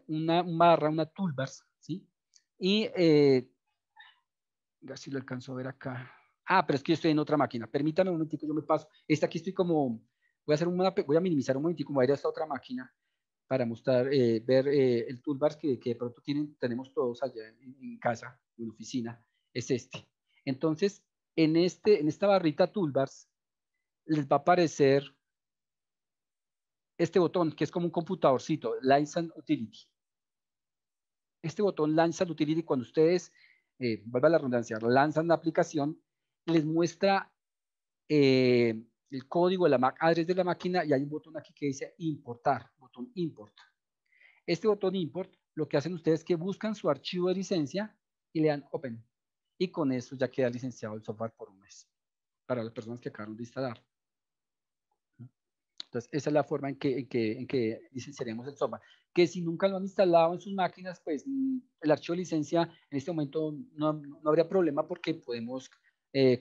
barra, una toolbars, ¿sí? Y si lo alcanzo a ver acá. Ah, pero es que yo estoy en otra máquina. Permítame un momentico, yo me paso. Esta aquí estoy como, voy a minimizar un momentico, voy a ir a esta otra máquina para mostrar, ver el toolbars que de pronto tenemos todos allá en casa, en oficina, es este. Entonces, en esta barrita toolbars, les va a aparecer este botón que es como un computadorcito, License Utility. Este botón License Utility, cuando ustedes, vuelva a la redundancia, lanzan la aplicación, les muestra el código de la MAC address de la máquina y hay un botón aquí que dice importar, botón import. Este botón import, lo que hacen ustedes es que buscan su archivo de licencia y le dan open. Y con eso ya queda licenciado el software por un mes para las personas que acabaron de instalar. Entonces, esa es la forma en que licenciaremos el software. Que si nunca lo han instalado en sus máquinas, pues el archivo de licencia en este momento no habría problema porque podemos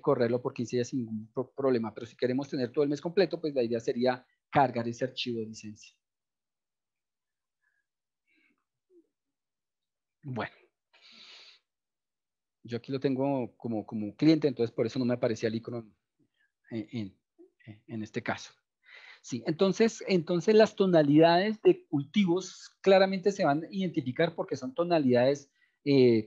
correrlo por 15 días sin ningún problema. Pero si queremos tener todo el mes completo, pues la idea sería cargar ese archivo de licencia. Bueno, yo aquí lo tengo como cliente, entonces por eso no me aparecía el icono en este caso. Sí, entonces las tonalidades de cultivos claramente se van a identificar porque son tonalidades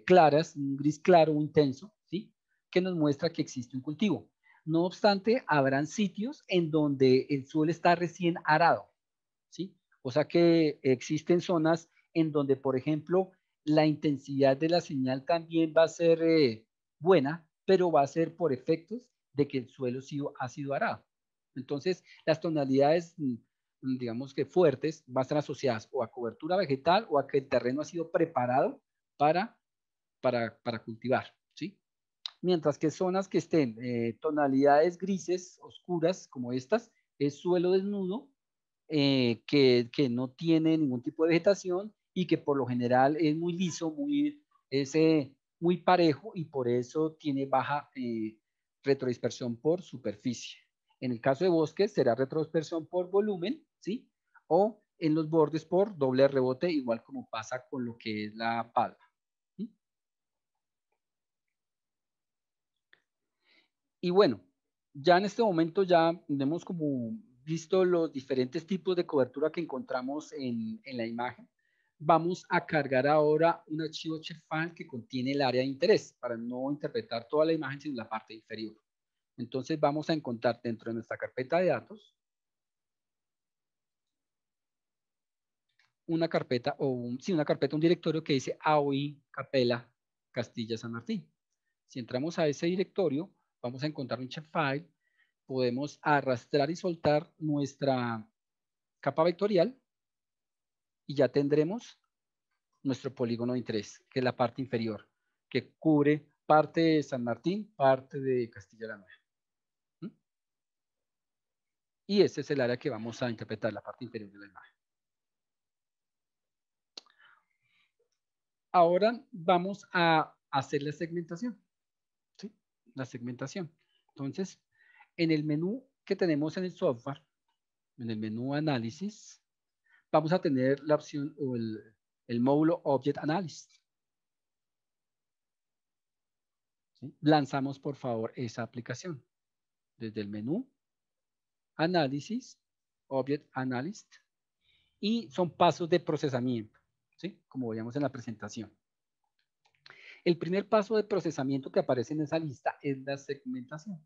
claras, un gris claro, un intenso, ¿sí? Que nos muestra que existe un cultivo. No obstante, habrán sitios en donde el suelo está recién arado, ¿sí? O sea que existen zonas en donde, por ejemplo, la intensidad de la señal también va a ser buena, pero va a ser por efectos de que el suelo ha sido arado. Entonces, las tonalidades, digamos que fuertes, van a estar asociadas o a cobertura vegetal o a que el terreno ha sido preparado para, para cultivar, ¿sí? Mientras que zonas que estén tonalidades grises, oscuras, como estas, es suelo desnudo, que no tiene ningún tipo de vegetación y que por lo general es muy liso, muy parejo y por eso tiene baja retrodispersión por superficie. En el caso de bosques será retrodispersión por volumen, ¿sí? O en los bordes por doble rebote, igual como pasa con lo que es la palma. ¿Sí? Y bueno, ya en este momento ya hemos como visto los diferentes tipos de cobertura que encontramos en la imagen. Vamos a cargar ahora un archivo shapefile que contiene el área de interés para no interpretar toda la imagen sino la parte inferior. Entonces vamos a encontrar dentro de nuestra carpeta de datos una carpeta un directorio que dice AOI Capela Castilla San Martín. Si entramos a ese directorio, vamos a encontrar un shapefile, podemos arrastrar y soltar nuestra capa vectorial y ya tendremos nuestro polígono de interés, que es la parte inferior, que cubre parte de San Martín, parte de Castilla-La Nueva. Y ese es el área que vamos a interpretar, la parte inferior de la imagen. Ahora vamos a hacer la segmentación. ¿Sí? La segmentación. Entonces, en el menú que tenemos en el software, en el menú análisis, vamos a tener la opción o el módulo Object Analysis. ¿Sí? Lanzamos, por favor, esa aplicación. Desde el menú Análisis, Object Analyst, y son pasos de procesamiento, ¿sí? Como veíamos en la presentación. El primer paso de procesamiento que aparece en esa lista es la segmentación.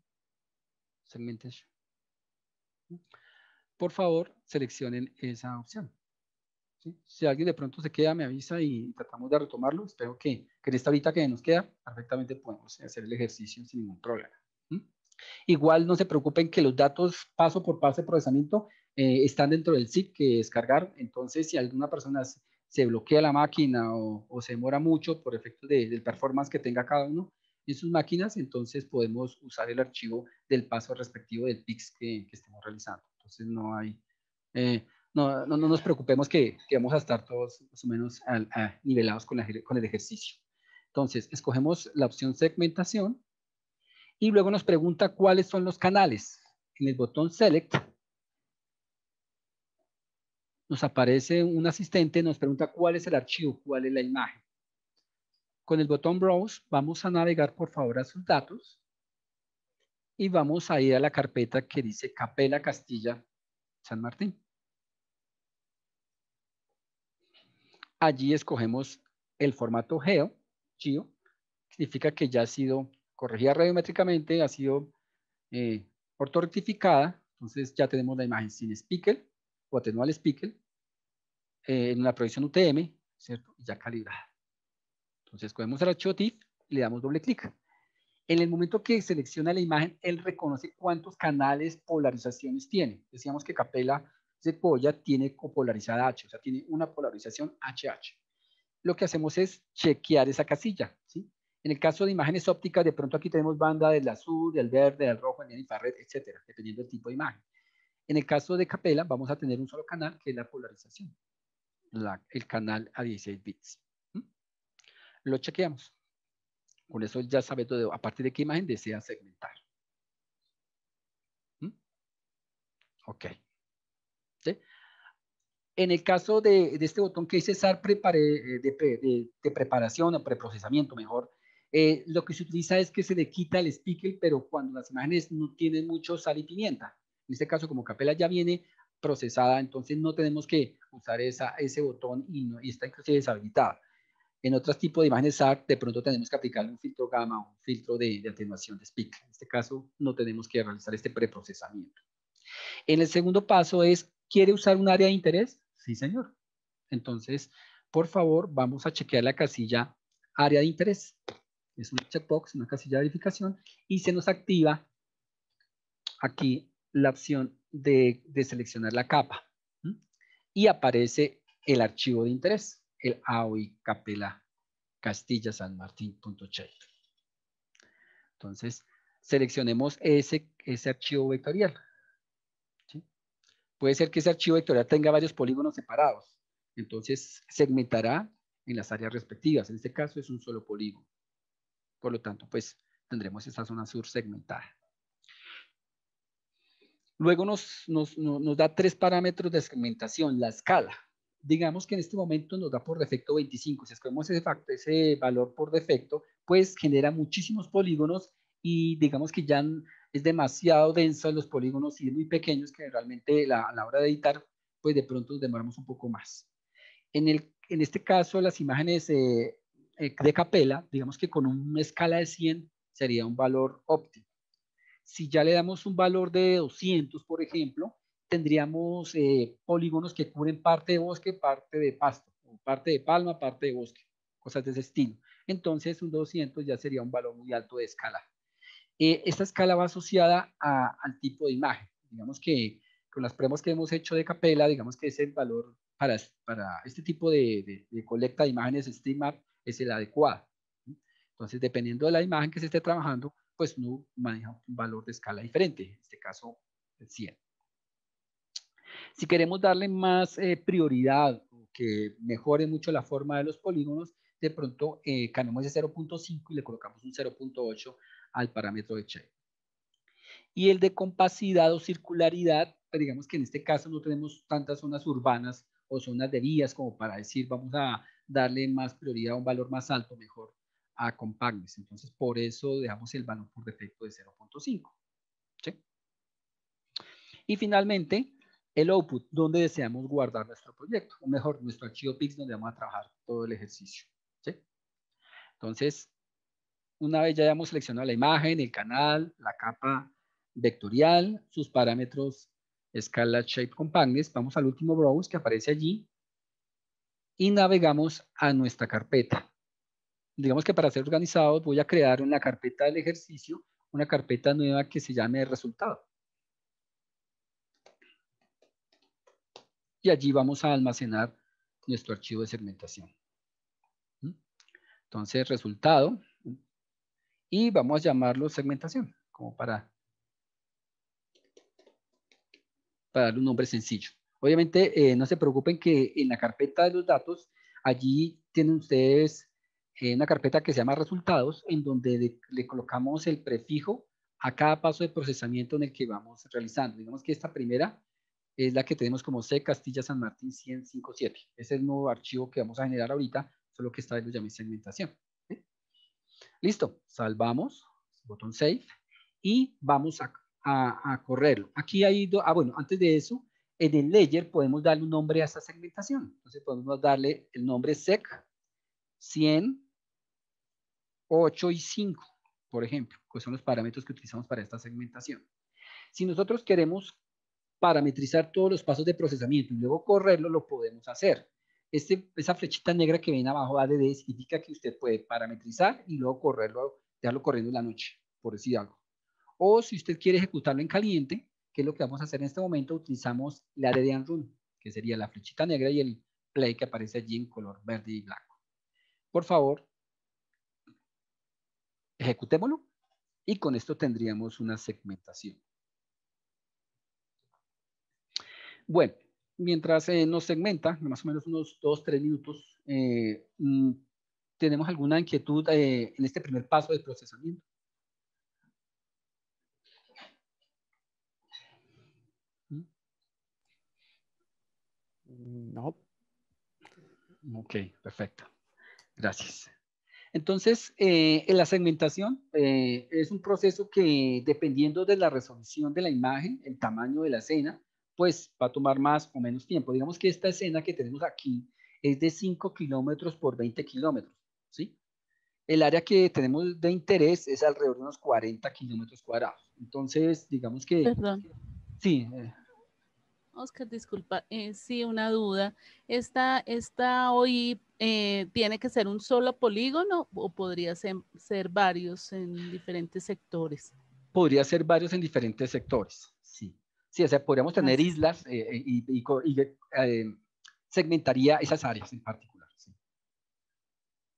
Segmentation. Por favor, seleccionen esa opción. ¿Sí? Si alguien de pronto se queda, me avisa y tratamos de retomarlo. Espero que en esta horita que nos queda, perfectamente podemos hacer el ejercicio sin ningún problema. Igual no se preocupen que los datos paso por paso de procesamiento están dentro del zip que descargar. Entonces, si alguna persona se bloquea la máquina o se demora mucho por efecto del performance que tenga cada uno en sus máquinas, entonces podemos usar el archivo del paso respectivo del PIX que estemos realizando. Entonces, no hay... no nos preocupemos que vamos a estar todos más o menos nivelados con el ejercicio. Entonces, escogemos la opción segmentación y luego nos pregunta cuáles son los canales. En el botón Select nos aparece un asistente, nos pregunta cuál es el archivo, cuál es la imagen. Con el botón Browse vamos a navegar por favor a sus datos y vamos a ir a la carpeta que dice Capela Castilla San Martín. Allí escogemos el formato GEO, significa que ya ha sido corregida radiométricamente, ha sido ortorrectificada, entonces ya tenemos la imagen sin speckle o atenual speckle, en una proyección UTM, ¿cierto? Ya calibrada. Entonces cogemos el archivo TIFF y le damos doble clic. En el momento que selecciona la imagen, él reconoce cuántos canales polarizaciones tiene. Decíamos que Capella Sequoia tiene copolarizada H, o sea, tiene una polarización HH. Lo que hacemos es chequear esa casilla, ¿sí? En el caso de imágenes ópticas, de pronto aquí tenemos banda del azul, del verde, del rojo, del infrared, etcétera, dependiendo del tipo de imagen. En el caso de Capella, vamos a tener un solo canal, que es la polarización, el canal a 16 bits. Lo chequeamos. Con eso ya sabe todo, a partir de qué imagen desea segmentar. Ok. ¿Sí? En el caso de este botón que dice SAR de preparación o preprocesamiento, mejor, lo que se utiliza es que se le quita el speckle, pero cuando las imágenes no tienen mucho sal y pimienta. En este caso, como Capella ya viene procesada, entonces no tenemos que usar ese botón y está inclusive deshabilitada. En otros tipos de imágenes SAR, de pronto tenemos que aplicarle un filtro gamma o un filtro de atenuación de speckle. En este caso, no tenemos que realizar este preprocesamiento. En el segundo paso es, ¿quiere usar un área de interés? Sí, señor. Entonces, por favor, vamos a chequear la casilla área de interés. Es una checkbox, una casilla de verificación, y se nos activa aquí la opción de seleccionar la capa. Y aparece el archivo de interés, el AOI Capella Castilla San Martín.ch. Entonces, seleccionemos ese archivo vectorial. ¿Sí? Puede ser que ese archivo vectorial tenga varios polígonos separados. Entonces, segmentará en las áreas respectivas. En este caso es un solo polígono. Por lo tanto, pues tendremos esa zona sur segmentada. Luego nos da 3 parámetros de segmentación, la escala. Digamos que en este momento nos da por defecto 25. Si escogemos ese valor por defecto, pues genera muchísimos polígonos y digamos que ya es demasiado denso los polígonos y muy pequeños que realmente a la hora de editar, pues de pronto nos demoramos un poco más. En este caso, las imágenes de Capella, digamos que con una escala de 100 sería un valor óptimo. Si ya le damos un valor de 200, por ejemplo, tendríamos polígonos que cubren parte de bosque, parte de pasto, parte de palma, parte de bosque, cosas de ese estilo. Entonces, un 200 ya sería un valor muy alto de escala. Esta escala va asociada al tipo de imagen. Digamos que con las pruebas que hemos hecho de Capella, digamos que ese valor para este tipo de colecta de imágenes StreamMap es el adecuado. Entonces, dependiendo de la imagen que se esté trabajando, pues uno maneja un valor de escala diferente, en este caso, el 100. Si queremos darle más prioridad, que mejore mucho la forma de los polígonos, de pronto cambiamos de 0.5 y le colocamos un 0.8 al parámetro de shape. Y el de compacidad o circularidad, pues digamos que en este caso no tenemos tantas zonas urbanas o zonas de vías como para decir vamos a darle más prioridad a un valor más alto, mejor a compactness. Entonces, por eso dejamos el valor por defecto de 0.5. ¿Sí? Y finalmente, el output, donde deseamos guardar nuestro proyecto, o mejor, nuestro archivo PIX, donde vamos a trabajar todo el ejercicio. ¿Sí? Entonces, una vez ya hayamos seleccionado la imagen, el canal, la capa vectorial, sus parámetros escala, shape, compactness, vamos al último browse que aparece allí y navegamos a nuestra carpeta. Digamos que para ser organizados voy a crear en la carpeta del ejercicio una carpeta nueva que se llame resultado. Y allí vamos a almacenar nuestro archivo de segmentación. Entonces, resultado. Y vamos a llamarlo segmentación, como para darle un nombre sencillo. Obviamente, no se preocupen que en la carpeta de los datos, allí tienen ustedes una carpeta que se llama resultados, en donde le colocamos el prefijo a cada paso de procesamiento en el que vamos realizando. Digamos que esta primera es la que tenemos como C Castilla San Martín 10057. Ese es el nuevo archivo que vamos a generar ahorita, solo que esta vez lo llamé segmentación. ¿Sí? Listo, salvamos, botón Save, y vamos a correrlo. Aquí hay, bueno, antes de eso, en el layer podemos darle un nombre a esta segmentación. Entonces podemos darle el nombre sec 100, 8 y 5, por ejemplo, que son los parámetros que utilizamos para esta segmentación. Si nosotros queremos parametrizar todos los pasos de procesamiento y luego correrlo, lo podemos hacer. Esa flechita negra que ven abajo, ADD, significa que usted puede parametrizar y luego correrlo, dejarlo corriendo en la noche, por decir algo. O si usted quiere ejecutarlo en caliente, que es lo que vamos a hacer en este momento, utilizamos la ADD and Run, que sería la flechita negra y el play que aparece allí en color verde y blanco. Por favor, ejecutémoslo y con esto tendríamos una segmentación. Bueno, mientras nos segmenta, más o menos unos 2-3 minutos, ¿tenemos alguna inquietud en este primer paso de procesamiento? No. Ok, perfecto. Gracias. Entonces, en la segmentación es un proceso que dependiendo de la resolución de la imagen, el tamaño de la escena, pues va a tomar más o menos tiempo. Digamos que esta escena que tenemos aquí es de 5 kilómetros por 20 kilómetros, ¿sí? El área que tenemos de interés es alrededor de unos 40 kilómetros cuadrados. Entonces, digamos que... Perdón. Sí. Oscar, disculpa, sí, una duda. ¿Esta OI tiene que ser un solo polígono o podría ser varios en diferentes sectores? Podría ser varios en diferentes sectores, sí. Sí, o sea, podríamos tener islas y segmentaría esas áreas en particular. Sí.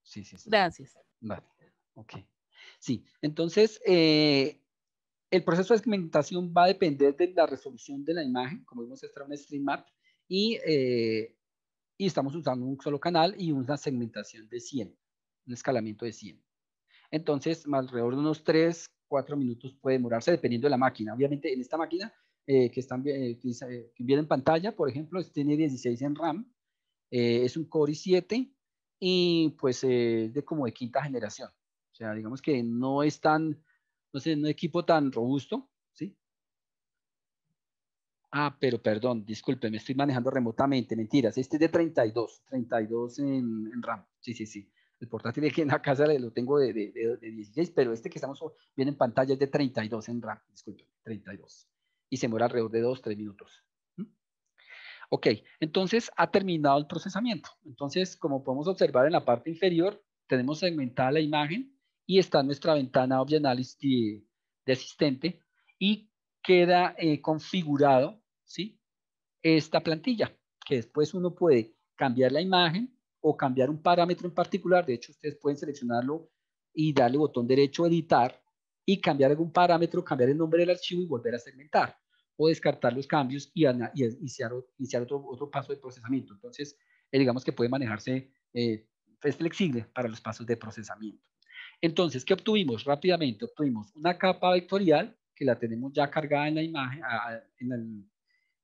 Sí, sí, sí. Gracias. Vale, ok. Sí, entonces, el proceso de segmentación va a depender de la resolución de la imagen, como vimos, esta es una StreamMap, y estamos usando un solo canal y una segmentación de 100, un escalamiento de 100. Entonces, alrededor de unos 3-4 minutos puede demorarse dependiendo de la máquina. Obviamente, en esta máquina que viene en pantalla, por ejemplo, tiene 16 en RAM, es un Core i7 y pues de como de quinta generación. O sea, digamos que no es tan, no sé, un equipo tan robusto, ¿sí? Ah, pero perdón, disculpe, me estoy manejando remotamente, mentiras. Este es de 32 en RAM. Sí, sí, sí. El portátil que en la casa lo tengo de 16, pero este que estamos viendo en pantalla es de 32 en RAM, disculpe, 32. Y se muere alrededor de 2-3 minutos. Ok, entonces ha terminado el procesamiento. Entonces, como podemos observar en la parte inferior, tenemos segmentada la imagen y está nuestra ventana Object Analysis de asistente y queda configurado, ¿sí? Esta plantilla, que después uno puede cambiar la imagen o cambiar un parámetro en particular. De hecho, ustedes pueden seleccionarlo y darle botón derecho editar y cambiar algún parámetro, cambiar el nombre del archivo y volver a segmentar o descartar los cambios y iniciar otro paso de procesamiento. Entonces, digamos que puede manejarse, es flexible para los pasos de procesamiento. Entonces, ¿qué obtuvimos? Rápidamente obtuvimos una capa vectorial que la tenemos ya cargada en la imagen,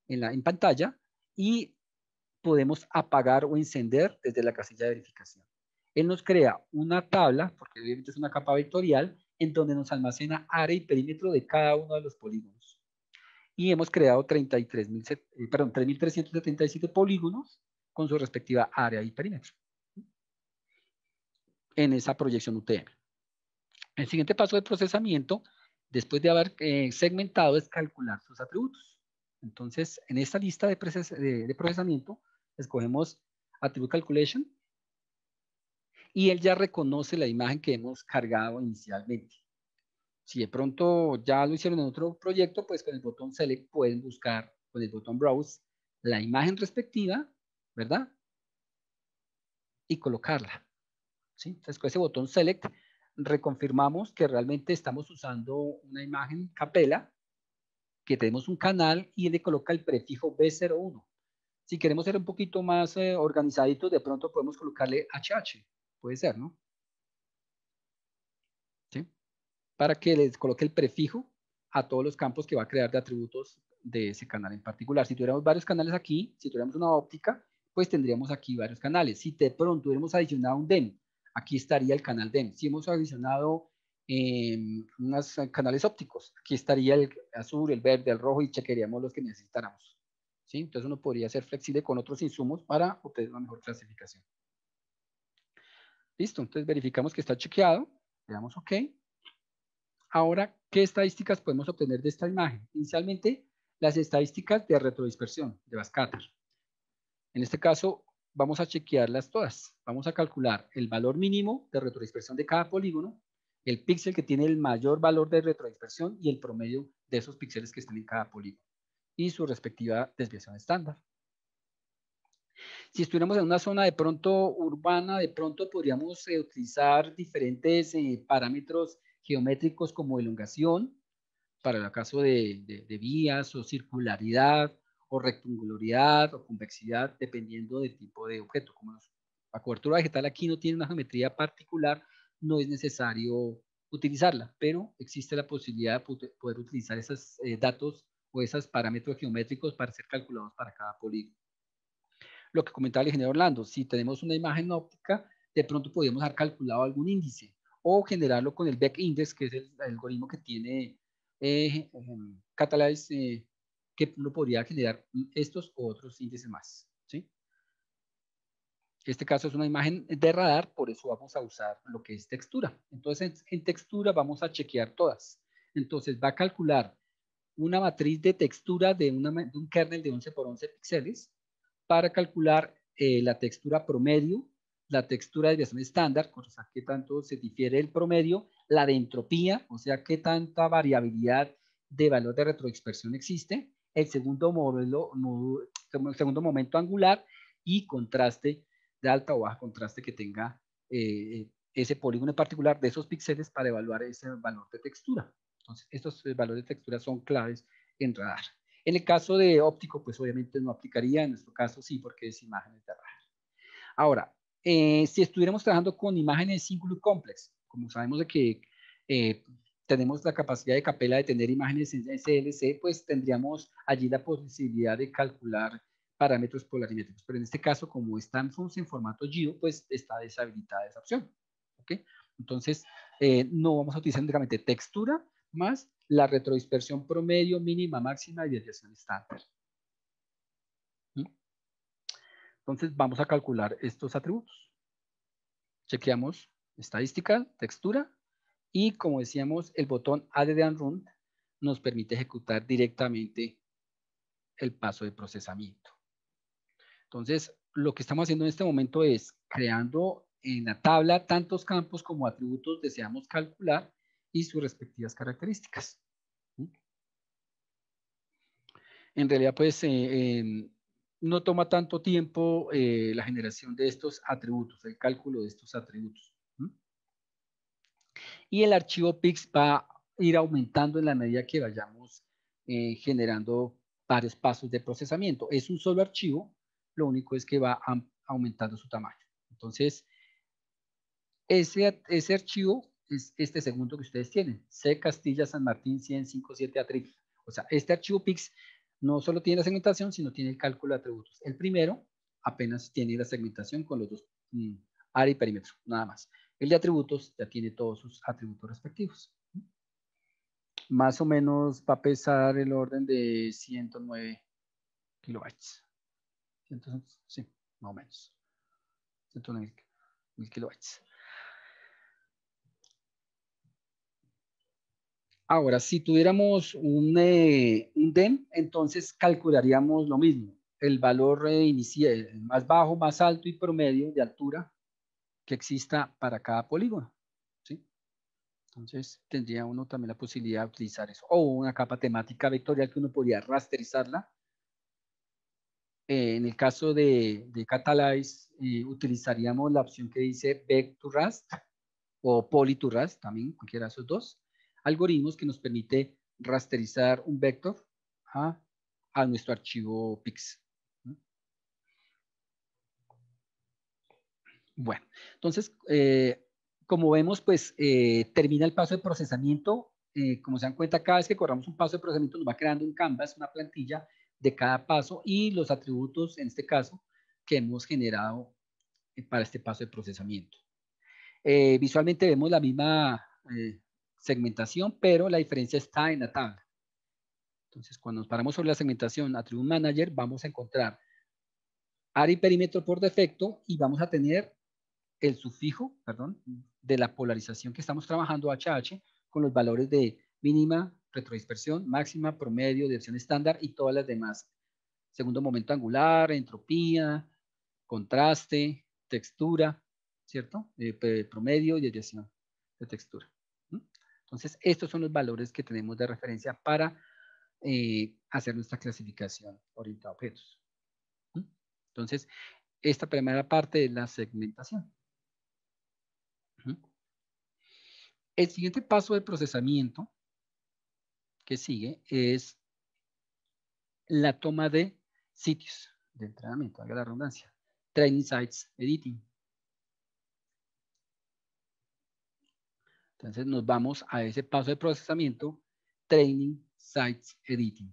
en pantalla, y podemos apagar o encender desde la casilla de verificación. Él nos crea una tabla, porque obviamente es una capa vectorial, en donde nos almacena área y perímetro de cada uno de los polígonos. Y hemos creado 3.377 polígonos con su respectiva área y perímetro en esa proyección UTM. El siguiente paso de procesamiento, después de haber segmentado, es calcular sus atributos. Entonces, en esta lista de procesamiento, escogemos Attribute Calculation y él ya reconoce la imagen que hemos cargado inicialmente. Si de pronto ya lo hicieron en otro proyecto, pues con el botón Select pueden buscar con el botón Browse la imagen respectiva, ¿verdad? Y colocarla. ¿Sí? Entonces, con ese botón Select reconfirmamos que realmente estamos usando una imagen Capella, que tenemos un canal y le coloca el prefijo B01. Si queremos ser un poquito más organizaditos, de pronto podemos colocarle HH. Puede ser, ¿no? ¿Sí? Para que les coloque el prefijo a todos los campos que va a crear de atributos de ese canal en particular. Si tuviéramos varios canales aquí, si tuviéramos una óptica, pues tendríamos aquí varios canales. Si de pronto hubiéramos adicionado un DEM, aquí estaría el canal DEM. Si hemos adicionado unos canales ópticos, aquí estaría el azul, el verde, el rojo y chequearíamos los que necesitáramos. ¿Sí? Entonces uno podría ser flexible con otros insumos para obtener una mejor clasificación. Listo, entonces verificamos que está chequeado, le damos OK. Ahora, ¿qué estadísticas podemos obtener de esta imagen? Inicialmente, las estadísticas de retrodispersión, de backscatter. En este caso, vamos a chequearlas todas. Vamos a calcular el valor mínimo de retrodispersión de cada polígono, el píxel que tiene el mayor valor de retrodispersión y el promedio de esos píxeles que están en cada polígono y su respectiva desviación estándar. Si estuviéramos en una zona de pronto urbana, de pronto podríamos utilizar diferentes parámetros geométricos como elongación, para el caso de vías o circularidad o rectangularidad o convexidad, dependiendo del tipo de objeto. Como la cobertura vegetal aquí no tiene una geometría particular, no es necesario utilizarla, pero existe la posibilidad de poder utilizar esos datos o esos parámetros geométricos para ser calculados para cada polígono. Lo que comentaba el ingeniero Orlando, si tenemos una imagen óptica, de pronto podríamos haber calculado algún índice o generarlo con el Beck Index, que es el algoritmo que tiene Catalyze, que uno podría generar estos u otros índices más. ¿Sí? Este caso es una imagen de radar, por eso vamos a usar lo que es textura. Entonces, en textura vamos a chequear todas. Entonces, va a calcular una matriz de textura de un kernel de 11 por 11 píxeles para calcular la textura promedio, la textura de desviación estándar, o sea, qué tanto se difiere el promedio, la de entropía, o sea, qué tanta variabilidad de valor de retrodispersión existe, el segundo momento angular y contraste de alta o baja contraste que tenga ese polígono en particular de esos píxeles para evaluar ese valor de textura. Entonces, estos valores de textura son claves en radar. En el caso de óptico, pues obviamente no aplicaría, en nuestro caso sí, porque es imágenes de radar. Ahora, si estuviéramos trabajando con imágenes singular complex, como sabemos de que tenemos la capacidad de Capella de tener imágenes en SLC, pues tendríamos allí la posibilidad de calcular parámetros polarimétricos. Pero en este caso, como están en formato GEO, pues está deshabilitada esa opción. ¿Ok? Entonces, no vamos a utilizar únicamente textura más la retrodispersión promedio, mínima, máxima y desviación estándar. Entonces vamos a calcular estos atributos. Chequeamos estadística, textura y como decíamos el botón Add and Run nos permite ejecutar directamente el paso de procesamiento. Entonces lo que estamos haciendo en este momento es creando en la tabla tantos campos como atributos deseamos calcular y sus respectivas características. En realidad pues no toma tanto tiempo la generación de estos atributos, el cálculo de estos atributos. Y el archivo PIX va a ir aumentando en la medida que vayamos generando varios pasos de procesamiento. Es un solo archivo, lo único es que va aumentando su tamaño. Entonces, ese archivo es este segundo que ustedes tienen, C Castilla San Martín 10057 atributos. O sea, este archivo PIX no solo tiene la segmentación, sino tiene el cálculo de atributos. El primero apenas tiene la segmentación con los dos área y perímetro, nada más. El de atributos ya tiene todos sus atributos respectivos. Más o menos va a pesar el orden de 109 kilobytes. Sí, más o menos. 109 mil kilobytes. Ahora, si tuviéramos un DEM, entonces calcularíamos lo mismo. El valor inicial, más bajo, más alto y promedio de altura que exista para cada polígono. ¿Sí? Entonces, tendría uno también la posibilidad de utilizar eso. O una capa temática vectorial que uno podría rasterizarla. En el caso de Catalyze, utilizaríamos la opción que dice Vec to Rast o Poly to Rast, también cualquiera de esos dos algoritmos que nos permite rasterizar un vector a nuestro archivo PIX. Bueno, entonces, como vemos, pues termina el paso de procesamiento. Como se dan cuenta, cada vez que corramos un paso de procesamiento nos va creando un canvas, una plantilla de cada paso y los atributos, en este caso, que hemos generado para este paso de procesamiento. Visualmente vemos la misma segmentación, pero la diferencia está en la tabla. Entonces, cuando nos paramos sobre la segmentación Attribute Manager, vamos a encontrar área y perímetro por defecto y vamos a tener el sufijo, perdón, de la polarización que estamos trabajando HH con los valores de mínima, retrodispersión, máxima, promedio, dirección estándar y todas las demás. Segundo momento angular, entropía, contraste, textura, ¿cierto? Promedio y desviación de textura. Entonces, estos son los valores que tenemos de referencia para hacer nuestra clasificación orientada a objetos. Entonces, esta primera parte es la segmentación. El siguiente paso de procesamiento que sigue es la toma de sitios de entrenamiento, haga la redundancia. Training Sites Editing. Entonces nos vamos a ese paso de procesamiento, Training Sites Editing.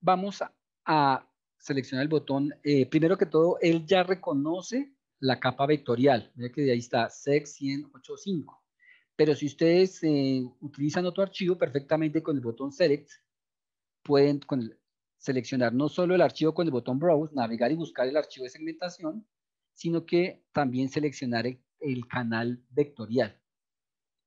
Vamos a seleccionar el botón. Primero que todo, él ya reconoce la capa vectorial. Mira que de ahí está SEC 108.5. Pero si ustedes utilizan otro archivo, perfectamente con el botón Select, pueden seleccionar no solo el archivo con el botón Browse, navegar y buscar el archivo de segmentación, sino que también seleccionar el canal vectorial.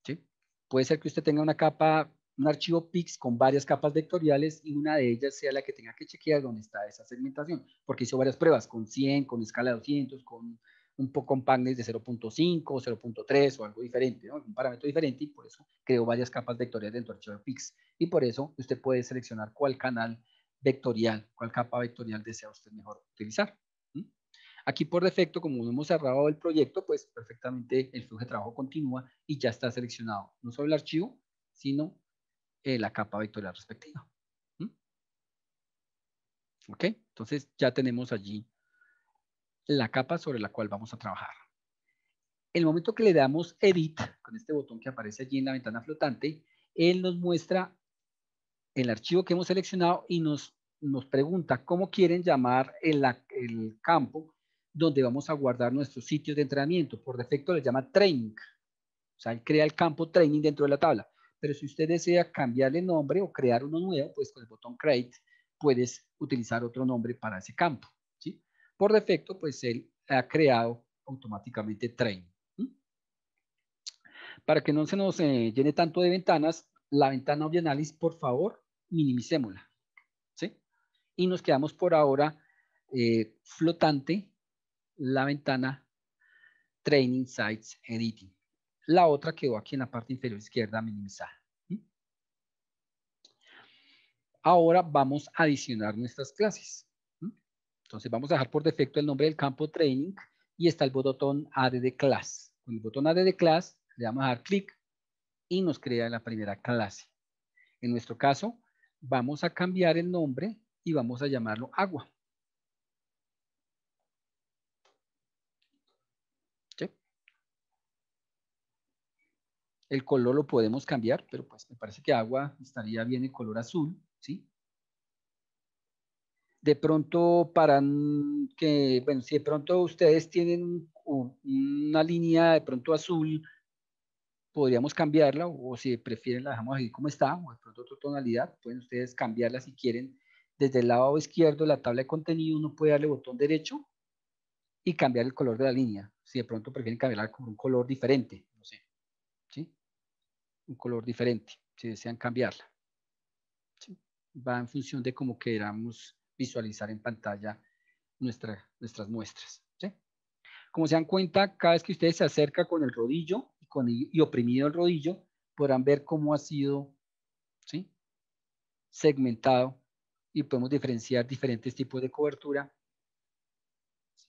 ¿Sí? Puede ser que usted tenga una capa, un archivo PIX con varias capas vectoriales y una de ellas sea la que tenga que chequear dónde está esa segmentación, porque hizo varias pruebas con 100, con escala de 200, con un poco con panes de 0.5 o 0.3 o algo diferente, ¿no? Un parámetro diferente y por eso creó varias capas vectoriales dentro del archivo PIX. Y por eso usted puede seleccionar cuál canal vectorial, cuál capa vectorial desea usted mejor utilizar. Aquí por defecto, como no hemos cerrado el proyecto, pues perfectamente el flujo de trabajo continúa y ya está seleccionado no solo el archivo, sino la capa vectorial respectiva. ¿Ok? Entonces ya tenemos allí la capa sobre la cual vamos a trabajar. El momento que le damos Edit, con este botón que aparece allí en la ventana flotante, él nos muestra el archivo que hemos seleccionado y nos pregunta cómo quieren llamar el campo donde vamos a guardar nuestros sitios de entrenamiento. Por defecto le llama Training. O sea, él crea el campo Training dentro de la tabla. Pero si usted desea cambiarle nombre o crear uno nuevo, pues con el botón Create puedes utilizar otro nombre para ese campo. ¿Sí? Por defecto, pues él ha creado automáticamente Training. Para que no se nos llene tanto de ventanas, la ventana Object Analysis, por favor, minimicémosla. ¿Sí? Y nos quedamos por ahora flotante la ventana Training Sites Editing. La otra quedó aquí en la parte inferior izquierda minimizada. Ahora vamos a adicionar nuestras clases. Entonces vamos a dejar por defecto el nombre del campo Training y está el botón Add the Class. con el botón Add Class, le vamos a dar clic y nos crea la primera clase. En nuestro caso, vamos a cambiar el nombre y vamos a llamarlo agua. ¿Sí? El color lo podemos cambiar, pero pues me parece que agua estaría bien el color azul, ¿sí? De pronto, para que, bueno, si de pronto ustedes tienen una línea de pronto azul, podríamos cambiarla, o si prefieren la dejamos así como está, o de pronto otra tonalidad, pueden ustedes cambiarla si quieren. Desde el lado izquierdo de la tabla de contenido uno puede darle botón derecho y cambiar el color de la línea. Si de pronto prefieren cambiarla con un color diferente, no sé, ¿sí? Un color diferente, si desean cambiarla. ¿Sí? Va en función de cómo queramos visualizar en pantalla nuestras muestras. ¿Sí? Como se dan cuenta, cada vez que ustedes se acercan con el rodillo y oprimido el rodillo, podrán ver cómo ha sido, ¿sí?, segmentado y podemos diferenciar diferentes tipos de cobertura,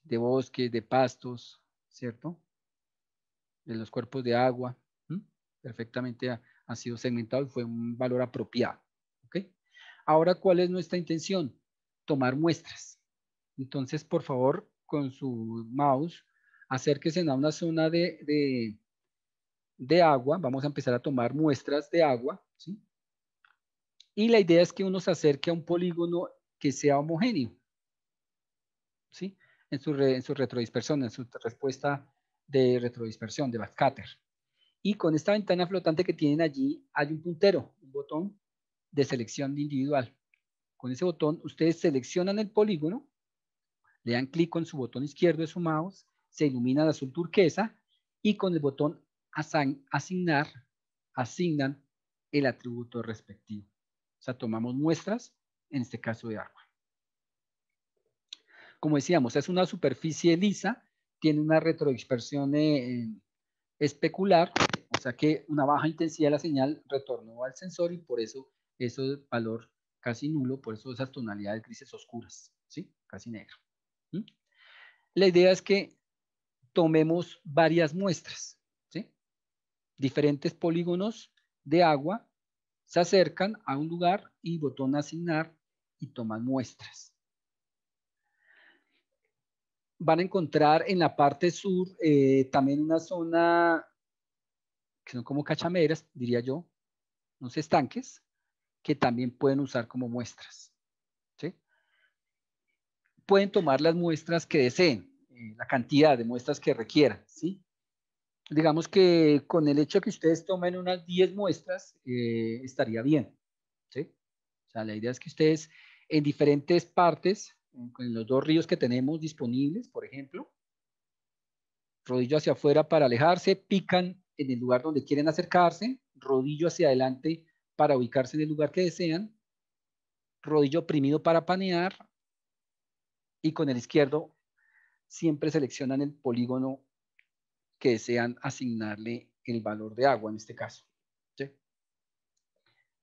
de bosques, de pastos, ¿cierto? De los cuerpos de agua. Perfectamente ha sido segmentado y fue un valor apropiado. ¿Ok? Ahora, ¿cuál es nuestra intención? Tomar muestras. Entonces, por favor, con su mouse, acérquense a una zona de agua. Vamos a empezar a tomar muestras de agua, ¿sí? Y la idea es que uno se acerque a un polígono que sea homogéneo, ¿sí? En su retrodispersión, en su respuesta de retrodispersión, de backscatter. Y con esta ventana flotante que tienen allí, hay un puntero, un botón de selección individual. Con ese botón, ustedes seleccionan el polígono, le dan clic con su botón izquierdo de su mouse, se ilumina de azul turquesa y con el botón asignar, asignan el atributo respectivo. O sea, tomamos muestras, en este caso de agua. Como decíamos, es una superficie lisa, tiene una retrodispersión especular, o sea que una baja intensidad de la señal retornó al sensor y por eso es valor casi nulo, por eso esas tonalidades grises oscuras, ¿sí? Casi negro. La idea es que tomemos varias muestras, ¿sí? Diferentes polígonos de agua se acercan a un lugar y botón asignar y toman muestras. Van a encontrar en la parte sur también una zona que son como cachameras, diría yo, unos estanques que también pueden usar como muestras, ¿sí? Pueden tomar las muestras que deseen, la cantidad de muestras que requieran, ¿sí? Digamos que con el hecho de que ustedes tomen unas 10 muestras, estaría bien, ¿sí? O sea, la idea es que ustedes en diferentes partes, en los dos ríos que tenemos disponibles, por ejemplo, rodillo hacia afuera para alejarse, pican en el lugar donde quieren acercarse, rodillo hacia adelante para ubicarse en el lugar que desean, rodillo oprimido para panear y con el izquierdo siempre seleccionan el polígono que desean asignarle el valor de agua en este caso. ¿Sí?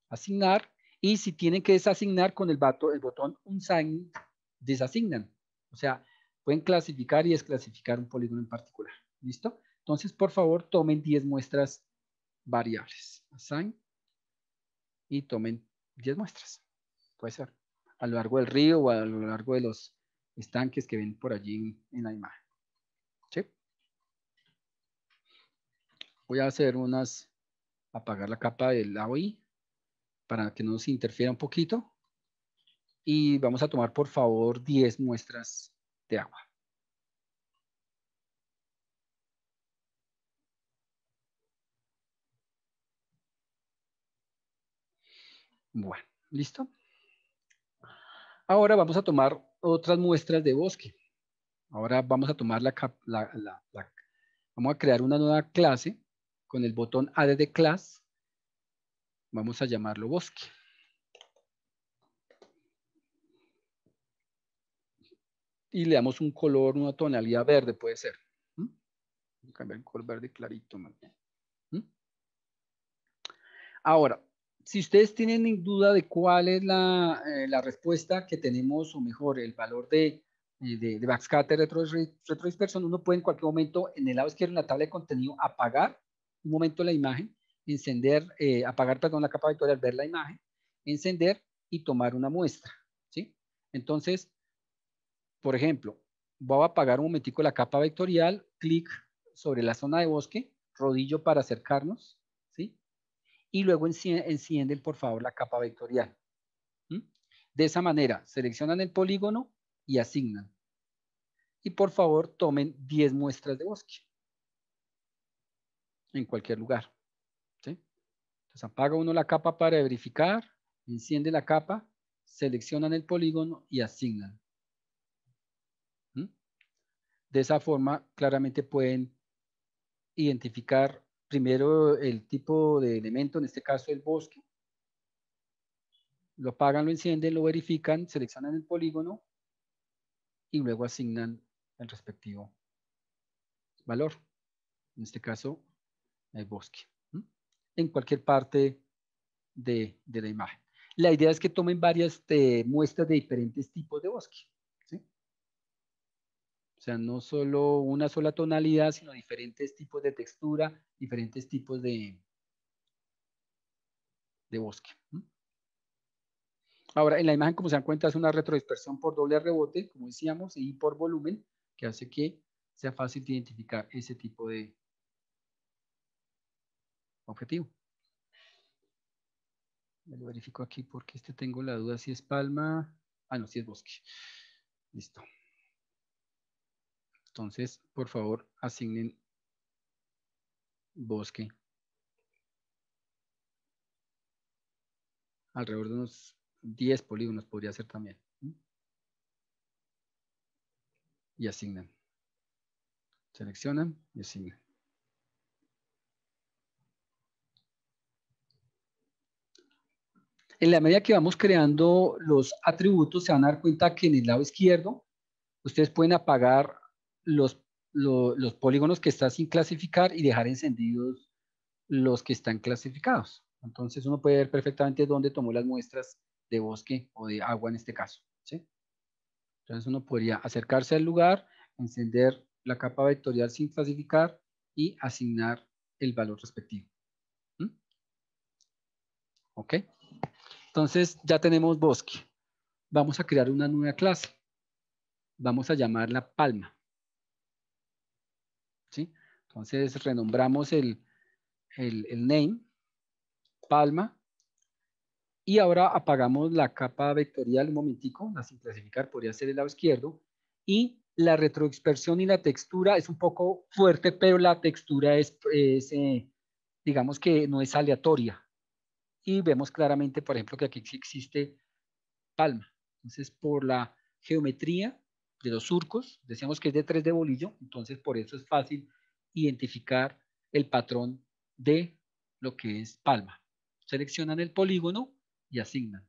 Asignar, y si tienen que desasignar con el botón Unsign, desasignan. O sea, pueden clasificar y desclasificar un polígono en particular. ¿Listo? Entonces, por favor, tomen 10 muestras variables. Assign y tomen 10 muestras. Puede ser a lo largo del río o a lo largo de los estanques que ven por allí en la imagen. ¿Sí? Voy a hacer apagar la capa del AOI para que no se interfiera un poquito. Y vamos a tomar, por favor, 10 muestras de agua. Bueno, ¿listo? Ahora vamos a tomar otras muestras de bosque. Ahora vamos a tomar vamos a crear una nueva clase con el botón Add Class. Vamos a llamarlo bosque. Y le damos un color, una tonalidad verde, puede ser. Voy a cambiar el color verde clarito más bien. Ahora, si ustedes tienen duda de cuál es la respuesta que tenemos, o mejor, el valor de de backscatter, retrodispersión, uno puede en cualquier momento en el lado izquierdo en la tabla de contenido apagar un momento la imagen, encender, apagar, perdón, la capa vectorial, ver la imagen, encender y tomar una muestra, ¿sí? Entonces, por ejemplo, voy a apagar un momentico la capa vectorial, clic sobre la zona de bosque, rodillo para acercarnos, ¿sí? Y luego encienden, por favor, la capa vectorial. ¿Mm? De esa manera, seleccionan el polígono y asignan. Y por favor, tomen 10 muestras de bosque en cualquier lugar, ¿sí? Entonces, apaga uno la capa para verificar, enciende la capa, seleccionan el polígono y asignan. ¿Mm? De esa forma, claramente pueden identificar primero el tipo de elemento, en este caso el bosque. Lo apagan, lo encienden, lo verifican, seleccionan el polígono y luego asignan el respectivo valor. En este caso, el bosque. ¿Mm? En cualquier parte de la imagen. La idea es que tomen varias muestras de diferentes tipos de bosque. ¿Sí? O sea, no solo una sola tonalidad, sino diferentes tipos de textura, diferentes tipos de bosque. ¿Mm? Ahora, en la imagen, como se dan cuenta, es una retrodispersión por doble rebote, como decíamos, y por volumen, que hace que sea fácil de identificar ese tipo de objetivo. Me lo verifico aquí porque tengo la duda si es palma. Ah, no, si es bosque. Listo. Entonces, por favor, asignen bosque alrededor de unos 10 polígonos podría ser también. ¿Mm? Y asignan. Seleccionan y asignan. En la medida que vamos creando los atributos, se van a dar cuenta que en el lado izquierdo, ustedes pueden apagar los polígonos que están sin clasificar y dejar encendidos los que están clasificados. Entonces uno puede ver perfectamente dónde tomó las muestras de bosque o de agua en este caso, ¿sí? Entonces uno podría acercarse al lugar, encender la capa vectorial sin clasificar y asignar el valor respectivo. ¿Mm? ¿Ok? Entonces ya tenemos bosque. Vamos a crear una nueva clase. Vamos a llamarla palma. ¿Sí? Entonces renombramos el name, palma. Y ahora apagamos la capa vectorial un momentico, la sin clasificar podría ser el lado izquierdo. Y la retrodispersión y la textura es un poco fuerte, pero la textura es digamos que no es aleatoria. Y vemos claramente, por ejemplo, que aquí sí existe palma. Entonces, por la geometría de los surcos, decíamos que es de 3 de bolillo, entonces por eso es fácil identificar el patrón de lo que es palma. Seleccionan el polígono y asignan.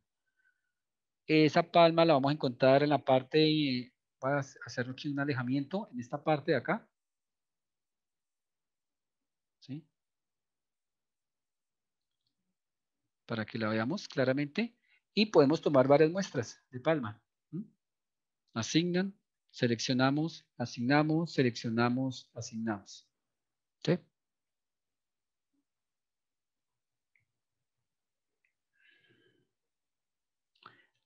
Esa palma la vamos a encontrar en la parte, voy a hacer aquí un alejamiento en esta parte de acá. ¿Sí? Para que la veamos claramente. Y podemos tomar varias muestras de palma. ¿Mm? Asignan, seleccionamos, asignamos, seleccionamos, asignamos. ¿Sí?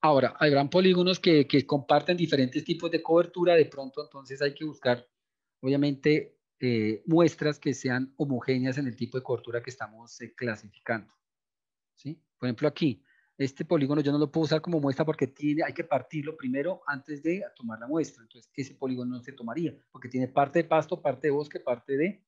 Ahora, habrán polígonos que comparten diferentes tipos de cobertura, de pronto entonces hay que buscar, obviamente, muestras que sean homogéneas en el tipo de cobertura que estamos clasificando. ¿Sí? Por ejemplo, aquí, este polígono yo no lo puedo usar como muestra porque hay que partirlo primero antes de tomar la muestra. Entonces, ese polígono no se tomaría porque tiene parte de pasto, parte de bosque, parte de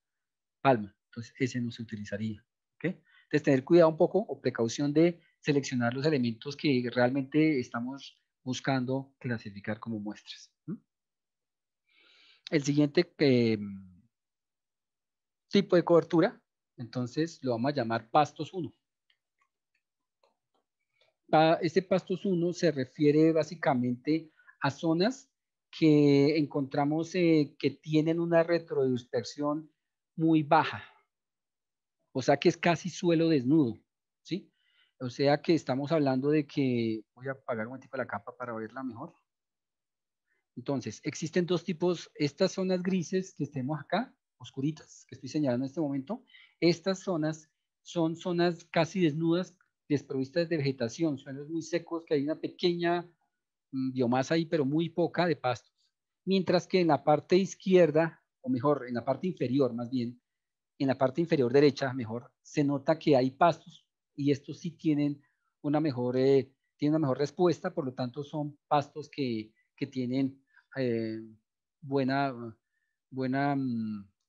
palma. Entonces, ese no se utilizaría. ¿Okay? Entonces, tener cuidado un poco o precaución de seleccionar los elementos que realmente estamos buscando clasificar como muestras. ¿Mm? El siguiente tipo de cobertura, entonces lo vamos a llamar pastos 1. Este pastos 1 se refiere básicamente a zonas que encontramos que tienen una retrodispersión muy baja. O sea que es casi suelo desnudo, ¿sí? O sea que estamos hablando de que, voy a apagar un momentico la capa para verla mejor. Entonces, existen dos tipos, estas zonas grises que estemos acá, oscuritas, que estoy señalando en este momento, estas zonas son zonas casi desnudas, desprovistas de vegetación, suelos muy secos, que hay una pequeña biomasa ahí, pero muy poca de pastos. Mientras que en la parte izquierda, o mejor, en la parte inferior más bien, en la parte inferior derecha, mejor, se nota que hay pastos y estos sí tienen una mejor respuesta, por lo tanto son pastos que tienen buena,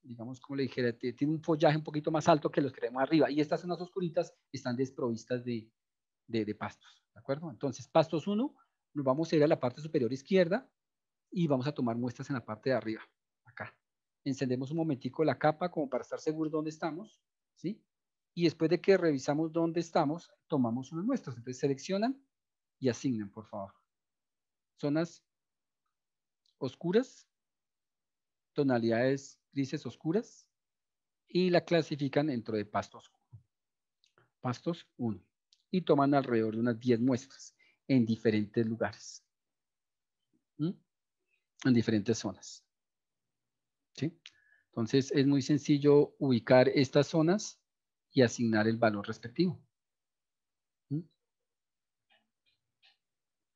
digamos, como le dijera, tiene un follaje un poquito más alto que los que tenemos arriba y estas zonas oscuritas están desprovistas de pastos, ¿de acuerdo? Entonces, pastos 1, nos vamos a ir a la parte superior izquierda y vamos a tomar muestras en la parte de arriba, acá. Encendemos un momentico la capa como para estar seguros dónde estamos, ¿sí? Y después de que revisamos dónde estamos, tomamos unas muestras. Entonces seleccionan y asignan, por favor. Zonas oscuras, tonalidades grises oscuras, y la clasifican dentro de pastos 1. Pastos 1. Y toman alrededor de unas 10 muestras en diferentes lugares. En diferentes zonas. ¿Sí? Entonces es muy sencillo ubicar estas zonas y asignar el valor respectivo.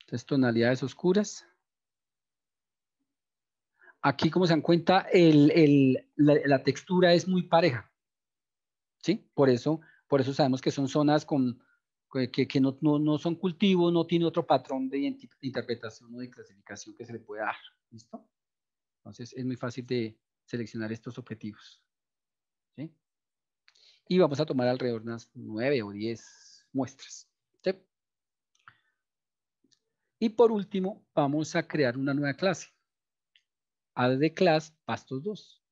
Entonces, tonalidades oscuras. Aquí, como se dan cuenta, la textura es muy pareja. ¿Sí? Por eso sabemos que son zonas que no son cultivos, no tiene otro patrón de interpretación o de clasificación que se le pueda dar. ¿Listo? Entonces, es muy fácil de seleccionar estos objetivos. ¿Sí? Y vamos a tomar alrededor de unas 9 o 10 muestras. ¿Sí? Y por último, vamos a crear una nueva clase. Add the class pastos 2.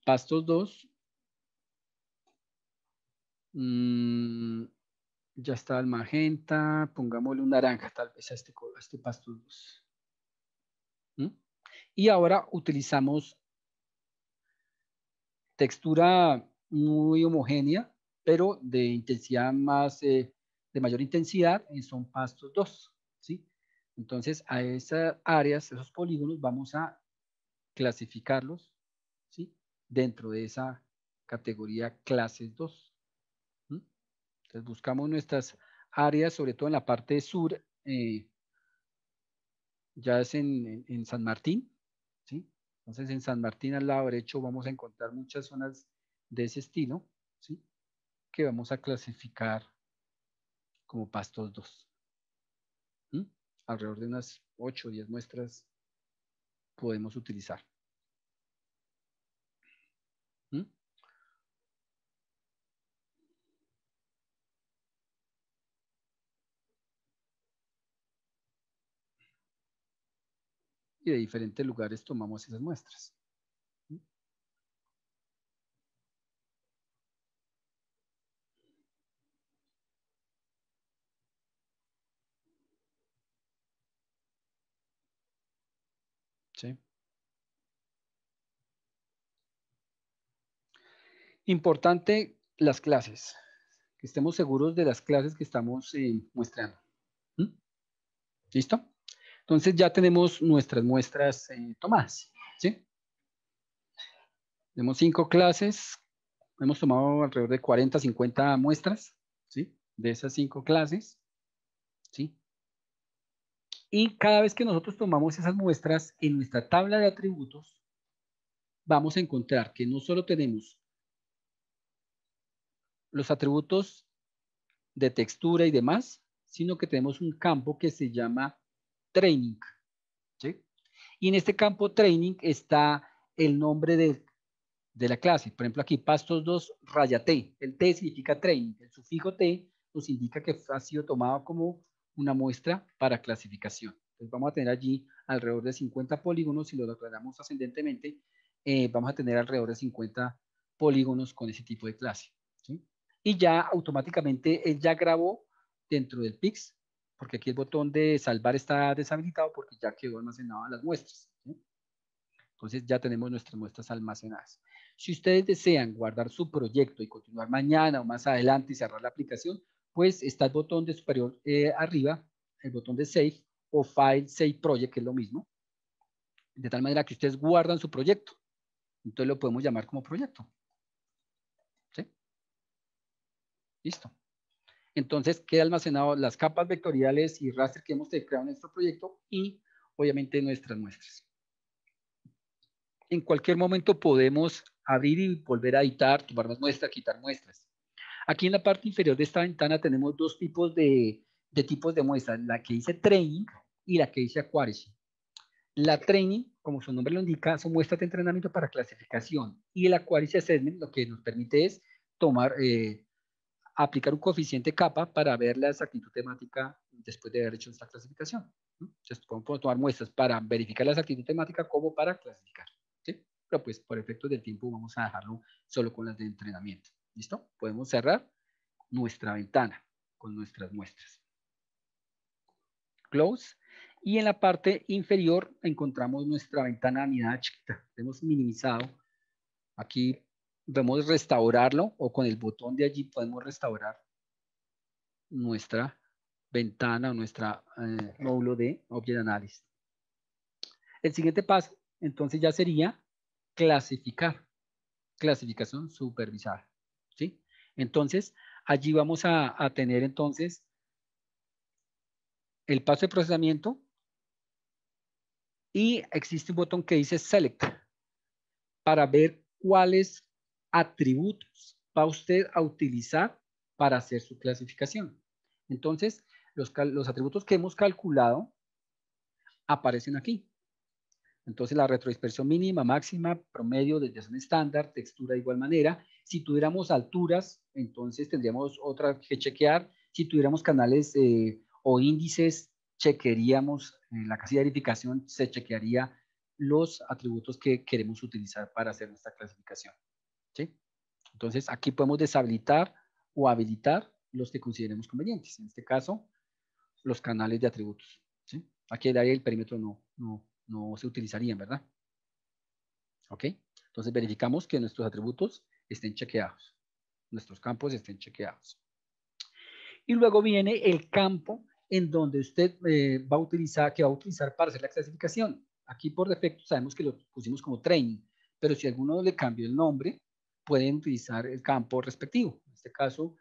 Pastos 2. Ya está el magenta. Pongámosle un naranja tal vez a este pastos 2. Y ahora utilizamos textura muy homogénea, pero de intensidad más, de mayor intensidad, son pastos 2. ¿Sí? Entonces, a esas áreas, esos polígonos, vamos a clasificarlos, ¿sí? Dentro de esa categoría clases 2. Entonces, buscamos nuestras áreas, sobre todo en la parte sur, ya es en San Martín, ¿sí? Entonces, en San Martín, al lado derecho, vamos a encontrar muchas zonas de ese estilo, ¿sí? Que vamos a clasificar como pastos 2. Alrededor de unas 8 o 10 muestras podemos utilizar. Y de diferentes lugares tomamos esas muestras. ¿Sí? Importante las clases, que estemos seguros de las clases que estamos muestrando. ¿Listo? Entonces ya tenemos nuestras muestras tomadas. ¿Sí? Tenemos 5 clases, hemos tomado alrededor de 40, 50 muestras, ¿sí? De esas 5 clases, ¿sí? Y cada vez que nosotros tomamos esas muestras en nuestra tabla de atributos, vamos a encontrar que no solo tenemos los atributos de textura y demás, sino que tenemos un campo que se llama training, ¿sí? Y en este campo training está el nombre de la clase. Por ejemplo, aquí pastos 2 raya T. El T significa training. El sufijo T nos indica que ha sido tomado como una muestra para clasificación. Entonces vamos a tener allí alrededor de 50 polígonos. Si lo declaramos ascendentemente, vamos a tener alrededor de 50 polígonos con ese tipo de clase, ¿sí? Y ya automáticamente él ya grabó dentro del PIX, porque aquí el botón de salvar está deshabilitado porque ya quedó almacenado en las muestras, ¿sí? Entonces ya tenemos nuestras muestras almacenadas. Si ustedes desean guardar su proyecto y continuar mañana o más adelante y cerrar la aplicación, pues está el botón de superior arriba, el botón de Save, o File Save Project, que es lo mismo, de tal manera que ustedes guardan su proyecto. Entonces lo podemos llamar como proyecto. ¿Sí? Listo. Entonces queda almacenado las capas vectoriales y raster que hemos creado en nuestro proyecto y obviamente nuestras muestras. En cualquier momento podemos abrir y volver a editar, tomar más muestras, quitar muestras. Aquí en la parte inferior de esta ventana tenemos dos tipos de tipos de muestras, la que dice Training y la que dice Accuracy. La Training, como su nombre lo indica, son muestras de entrenamiento para clasificación, y el Accuracy Assessment lo que nos permite es tomar, aplicar un coeficiente kappa para ver la exactitud temática después de haber hecho esta clasificación. Entonces podemos tomar muestras para verificar la exactitud temática como para clasificar. ¿Sí? Pero pues por efectos del tiempo vamos a dejarlo solo con las de entrenamiento. ¿Listo? Podemos cerrar nuestra ventana con nuestras muestras. Close. Y en la parte inferior encontramos nuestra ventana anidada chiquita. Hemos minimizado. Aquí podemos restaurarlo o con el botón de allí podemos restaurar nuestra ventana o nuestra módulo de Object Analysis. El siguiente paso entonces ya sería clasificar. Clasificación supervisada. ¿Sí? Entonces allí vamos a tener entonces el paso de procesamiento y existe un botón que dice Select para ver cuáles atributos va usted a utilizar para hacer su clasificación. Entonces, los atributos que hemos calculado aparecen aquí. Entonces, la retrodispersión mínima, máxima, promedio, desviación estándar, textura de igual manera. Si tuviéramos alturas, entonces tendríamos otra que chequear. Si tuviéramos canales o índices, chequearíamos en la casilla de verificación, se chequearía los atributos que queremos utilizar para hacer nuestra clasificación. ¿Sí? Entonces, aquí podemos deshabilitar o habilitar los que consideremos convenientes. En este caso, los canales de atributos. ¿Sí? Aquí el área del perímetro no se utilizarían, ¿verdad? ¿Ok? Entonces, verificamos que nuestros atributos estén chequeados. Nuestros campos estén chequeados. Y luego viene el campo en donde usted va a utilizar para hacer la clasificación. Aquí por defecto sabemos que lo pusimos como training, pero si alguno le cambió el nombre, pueden utilizar el campo respectivo. En este caso,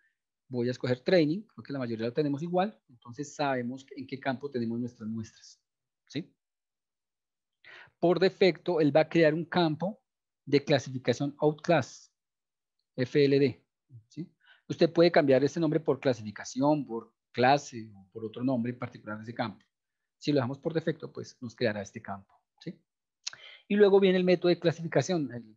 voy a escoger training, creo que la mayoría lo tenemos igual, entonces sabemos en qué campo tenemos nuestras muestras. ¿Sí? Por defecto, él va a crear un campo de clasificación Outclass, FLD. ¿Sí? Usted puede cambiar este nombre por clasificación, por clase o por otro nombre en particular de ese campo. Si lo dejamos por defecto, pues nos creará este campo. ¿Sí? Y luego viene el método de clasificación.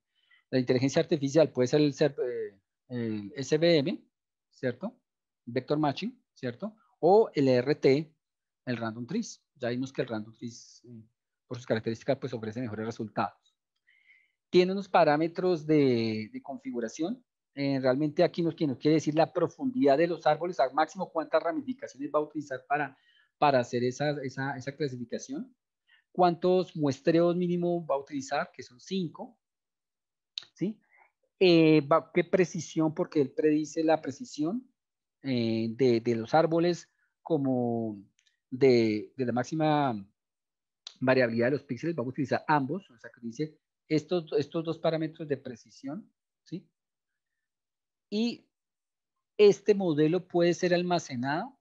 La inteligencia artificial puede ser el SVM, ¿cierto? Vector Matching, ¿cierto? O el RT, el Random Trees. Ya vimos que el Random Trees, por sus características, pues ofrece mejores resultados. Tiene unos parámetros de configuración. Realmente aquí nos quiere decir la profundidad de los árboles, al máximo cuántas ramificaciones va a utilizar para hacer esa clasificación. Cuántos muestreos mínimo va a utilizar, que son 5. ¿Sí? ¿Qué precisión? Porque él predice la precisión de los árboles como de la máxima variabilidad de los píxeles. Vamos a utilizar ambos, o sea que dice estos dos parámetros de precisión, ¿sí? Y este modelo puede ser almacenado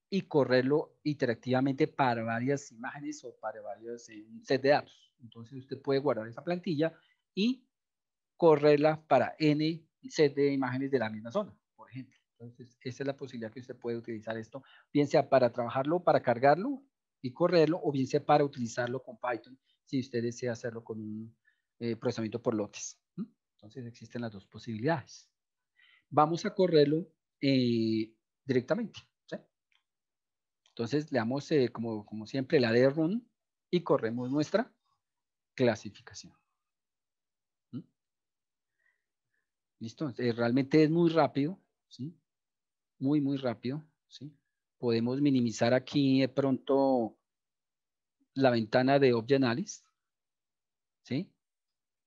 y correrlo interactivamente para varias imágenes o para varios set de datos. Entonces usted puede guardar esa plantilla y correrla para n set de imágenes de la misma zona, por ejemplo. Entonces esa es la posibilidad que usted puede utilizar esto, bien sea para trabajarlo, para cargarlo y correrlo, o bien sea para utilizarlo con Python, si usted desea hacerlo con un procesamiento por lotes. Entonces existen las dos posibilidades. Vamos a correrlo directamente. ¿Sí? Entonces le damos, como siempre, la de run y corremos nuestra clasificación. ¿Listo? Realmente es muy rápido, ¿sí? Muy rápido, ¿sí? Podemos minimizar aquí de pronto la ventana de Object Analysis, ¿sí?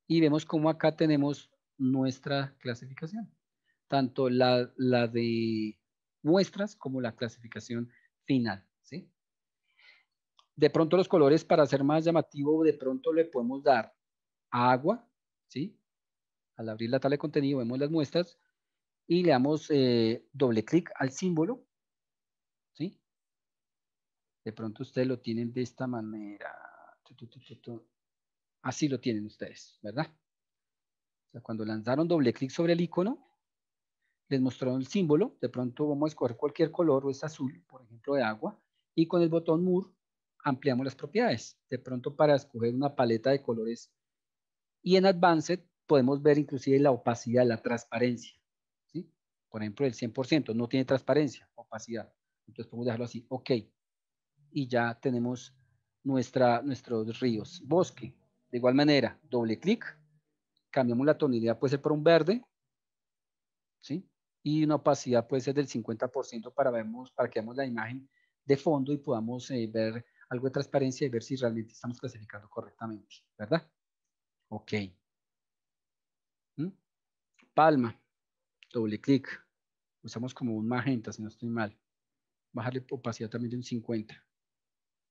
Y vemos cómo acá tenemos nuestra clasificación. Tanto la de muestras como la clasificación final, ¿sí? De pronto los colores, para hacer más llamativo, de pronto le podemos dar agua, ¿sí? Al abrir la tabla de contenido vemos las muestras y le damos doble clic al símbolo, ¿sí? De pronto ustedes lo tienen de esta manera. Así lo tienen ustedes, ¿verdad? O sea, cuando lanzaron doble clic sobre el icono, les mostró el símbolo. De pronto vamos a escoger cualquier color, o es azul, por ejemplo, de agua, y con el botón More ampliamos las propiedades. De pronto para escoger una paleta de colores. Y en Advanced podemos ver inclusive la opacidad, la transparencia, ¿sí? Por ejemplo, el 100% no tiene transparencia, opacidad. Entonces podemos dejarlo así, ok. Y ya tenemos nuestros ríos. Bosque, de igual manera, doble clic, cambiamos la tonalidad, puede ser por un verde, ¿sí? Y una opacidad puede ser del 50% para que veamos la imagen de fondo y podamos ver algo de transparencia y ver si realmente estamos clasificando correctamente, ¿verdad? Ok. ¿Mm? Palma, doble clic. Usamos como un magenta, si no estoy mal. Bajarle opacidad también de un 50.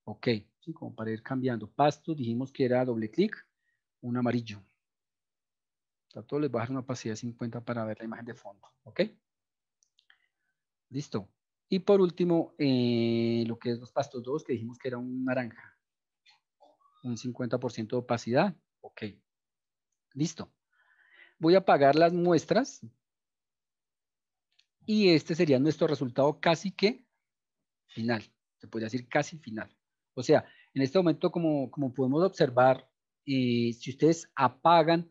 Ok, ¿sí? Como para ir cambiando. Pasto, dijimos que era doble clic, un amarillo. Trato les bajar una opacidad de 50 para ver la imagen de fondo. Ok. Listo. Y por último, lo que es los pastos 2, que dijimos que era un naranja. Un 50% de opacidad. Ok. Listo. Voy a apagar las muestras. Y este sería nuestro resultado casi que final. Se podría decir casi final. O sea, en este momento, como podemos observar, si ustedes apagan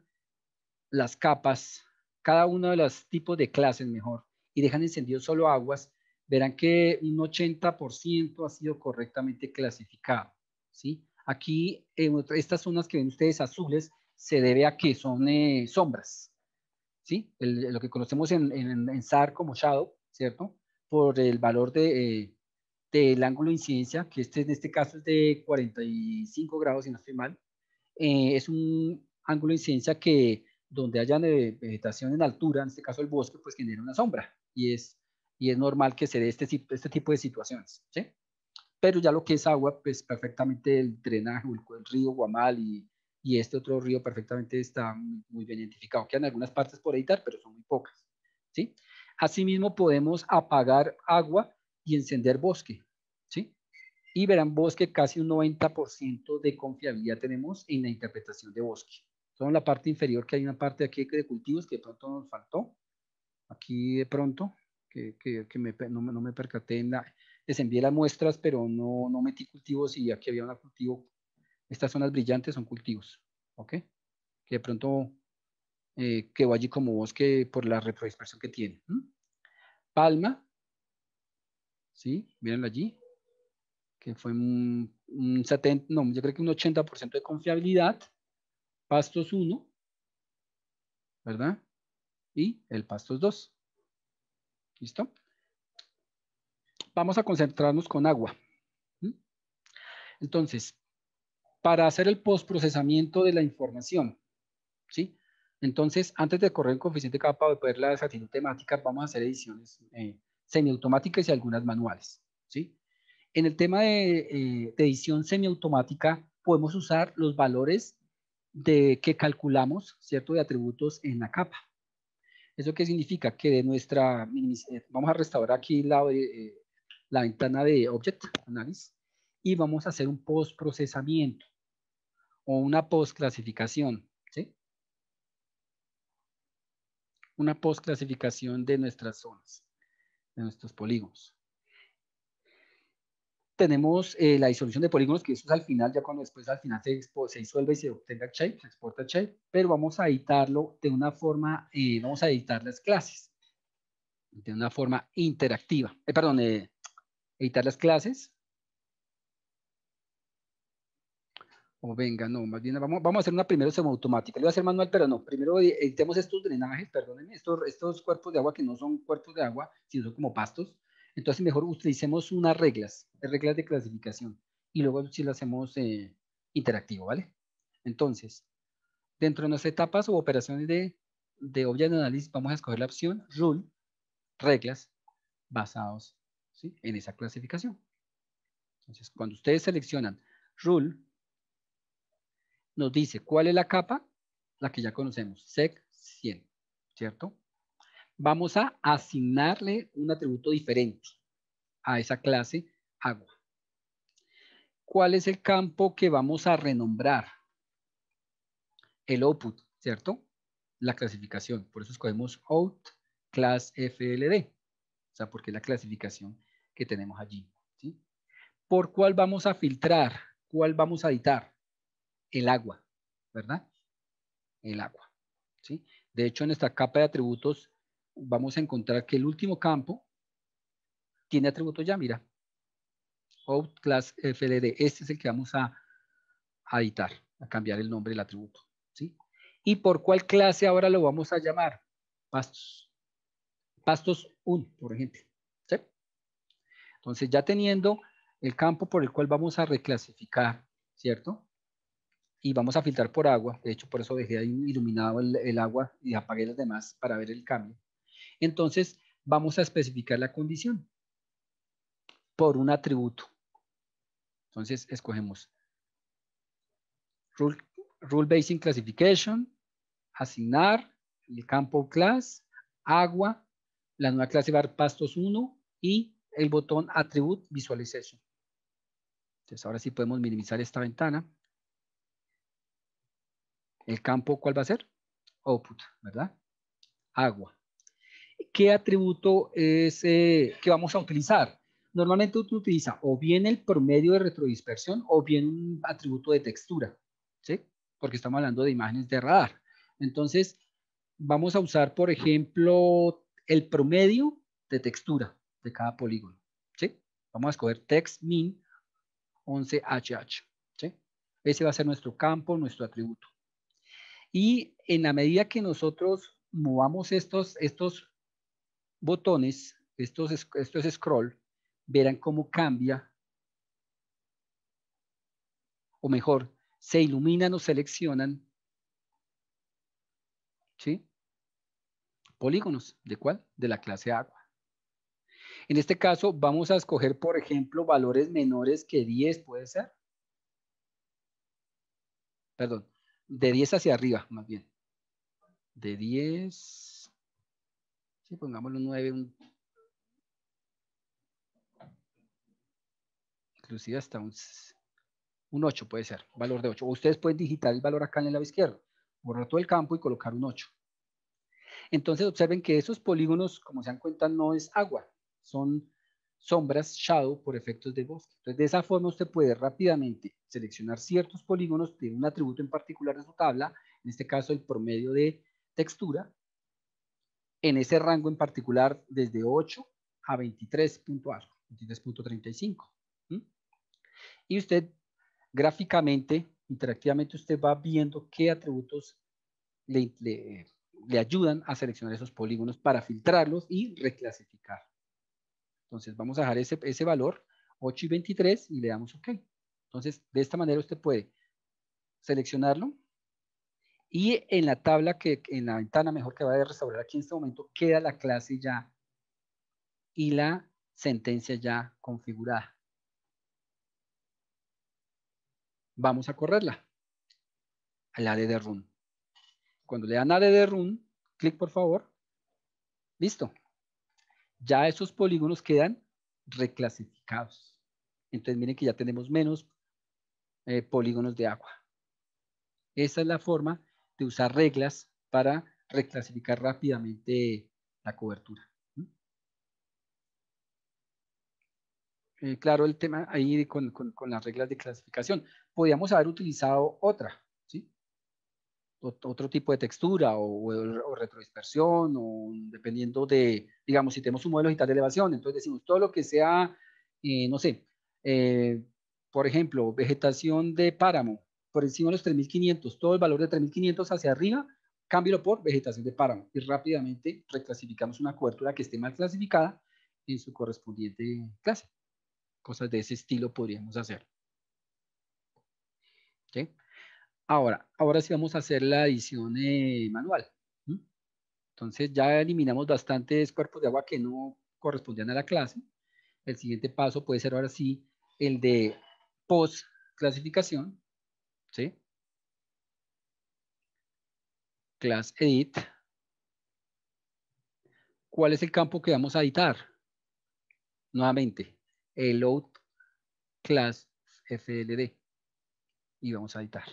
las capas, cada uno de los tipos de clases mejor, y dejan encendido solo aguas, verán que un 80% ha sido correctamente clasificado, ¿sí? Aquí, estas zonas que ven ustedes azules, se debe a que son sombras, ¿sí? Lo que conocemos en SAR como shadow, ¿cierto? Por el valor del ángulo de incidencia, que en este caso es de 45 grados, si no estoy mal. Es un ángulo de incidencia que donde haya vegetación en altura, en este caso el bosque, pues genera una sombra. Y es normal que se dé este tipo de situaciones, ¿sí? Pero ya lo que es agua, pues perfectamente el drenaje, el río Guamal y este otro río perfectamente está muy bien identificado. Quedan algunas partes por editar, pero son muy pocas, ¿sí? Asimismo podemos apagar agua y encender bosque, ¿sí? Y verán bosque, casi un 90% de confiabilidad tenemos en la interpretación de bosque. Solo en la parte inferior, que hay una parte aquí de cultivos que de pronto nos faltó. Aquí de pronto, no me percaté les envié las muestras, pero no metí cultivos y aquí había un cultivo. Estas zonas brillantes son cultivos, ¿ok? Que de pronto quedó allí como bosque por la retrodispersión que tiene. Palma, ¿sí? Mírenlo allí, que fue un 70, no, yo creo que un 80% de confiabilidad. Pastos 1, ¿verdad? Y el pastos 2. ¿Listo? Vamos a concentrarnos con agua. Entonces, para hacer el postprocesamiento de la información, ¿sí? Entonces, antes de correr el coeficiente capa de poder la exactitud temática, vamos a hacer ediciones semiautomáticas y algunas manuales, ¿sí? En el tema de edición semiautomática, podemos usar los valores que calculamos, ¿cierto? De atributos en la capa. ¿Eso qué significa? Que de nuestra, vamos a restaurar aquí la ventana de Object Analysis y vamos a hacer un postprocesamiento o una postclasificación, ¿sí? Una postclasificación de nuestras zonas, de nuestros polígonos. Tenemos la disolución de polígonos, que eso es al final, ya cuando después al final se disuelve y se obtenga el shape, se exporta el shape, pero vamos a editarlo de una forma, vamos a editar las clases de una forma interactiva. Perdón, editar las clases. O venga, no, más bien vamos a hacer una primero semiautomática. Le voy a hacer manual, pero no. Primero editemos estos drenajes, perdónenme, estos cuerpos de agua que no son cuerpos de agua, sino son como pastos. Entonces mejor utilicemos unas reglas de clasificación. Y luego si lo hacemos interactivo, ¿vale? Entonces, dentro de nuestras etapas o operaciones de Object Analysis, vamos a escoger la opción Rule, reglas, basados, ¿sí? En esa clasificación. Entonces, cuando ustedes seleccionan rule, nos dice cuál es la capa, la que ya conocemos, sec 100, ¿cierto? Vamos a asignarle un atributo diferente a esa clase agua. ¿Cuál es el campo que vamos a renombrar? El output, ¿cierto? La clasificación. Por eso escogemos out class FLD. O sea, porque es la clasificación que tenemos allí, ¿sí? ¿Por cuál vamos a filtrar? ¿Cuál vamos a editar? El agua, ¿verdad? El agua, ¿sí? De hecho, en nuestra capa de atributos vamos a encontrar que el último campo tiene atributos ya, mira. Out class FLD. Este es el que vamos a editar, a cambiar el nombre del atributo, ¿sí? ¿Y por cuál clase ahora lo vamos a llamar? Pastos. Pastos 1, por ejemplo, ¿sí? Entonces, ya teniendo el campo por el cual vamos a reclasificar, ¿cierto? Y vamos a filtrar por agua. De hecho, por eso dejé ahí iluminado el agua y apagué las demás para ver el cambio. Entonces, vamos a especificar la condición por un atributo. Entonces, escogemos Rule Based Classification, asignar, el campo class, agua, la nueva clase va a dar pastos 1 y el botón Attribute Visualization. Entonces, ahora sí podemos minimizar esta ventana. El campo, ¿cuál va a ser? Output, ¿verdad? Agua. ¿Qué atributo es que vamos a utilizar? Normalmente uno utiliza o bien el promedio de retrodispersión o bien un atributo de textura, ¿sí? Porque estamos hablando de imágenes de radar. Entonces, vamos a usar, por ejemplo, el promedio de textura de cada polígono, ¿sí? Vamos a escoger text min 11HH, ¿sí? Ese va a ser nuestro campo, nuestro atributo. Y en la medida que nosotros movamos estos botones, estos scroll, verán cómo cambia, o mejor, se iluminan o seleccionan, ¿sí? Polígonos. ¿De cuál? De la clase agua. En este caso, vamos a escoger, por ejemplo, valores menores que 10, ¿puede ser? Perdón, de 10 hacia arriba, más bien. De 10, sí, pongámoslo 9, inclusive hasta un 8 puede ser, valor de 8. O ustedes pueden digitar el valor acá en el lado izquierdo, borrar todo el campo y colocar un 8. Entonces observen que esos polígonos, como se dan cuenta, no es agua, son sombras, shadow, por efectos de bosque. Entonces de esa forma usted puede rápidamente seleccionar ciertos polígonos de un atributo en particular de su tabla, en este caso el promedio de textura, en ese rango en particular desde 8 a 23.35. Y usted gráficamente, interactivamente, usted va viendo qué atributos le ayudan a seleccionar esos polígonos para filtrarlos y reclasificar. Entonces vamos a dejar ese valor 8 y 23 y le damos OK. Entonces de esta manera usted puede seleccionarlo y en la tabla, en la ventana mejor que va a restaurar aquí en este momento, queda la clase ya y la sentencia ya configurada. Vamos a correrla al add run. Cuando le dan add run, clic por favor. Listo. Ya esos polígonos quedan reclasificados. Entonces miren que ya tenemos menos polígonos de agua. Esa es la forma de usar reglas para reclasificar rápidamente la cobertura. Claro, el tema ahí con las reglas de clasificación. Podríamos haber utilizado otra, ¿sí? Otro tipo de textura o retrodispersión, o dependiendo de, digamos, si tenemos un modelo digital de elevación, entonces decimos todo lo que sea, no sé, por ejemplo, vegetación de páramo, por encima de los 3500, todo el valor de 3500 hacia arriba, cámbialo por vegetación de páramo y rápidamente reclasificamos una cobertura que esté mal clasificada en su correspondiente clase. Cosas de ese estilo podríamos hacer. ¿Sí? Ahora sí vamos a hacer la edición manual. Entonces ya eliminamos bastantes cuerpos de agua que no correspondían a la clase. El siguiente paso puede ser ahora sí el de post clasificación, ¿sí? Class edit. ¿Cuál es el campo que vamos a editar? Nuevamente, el load class FLD. Y vamos a editar.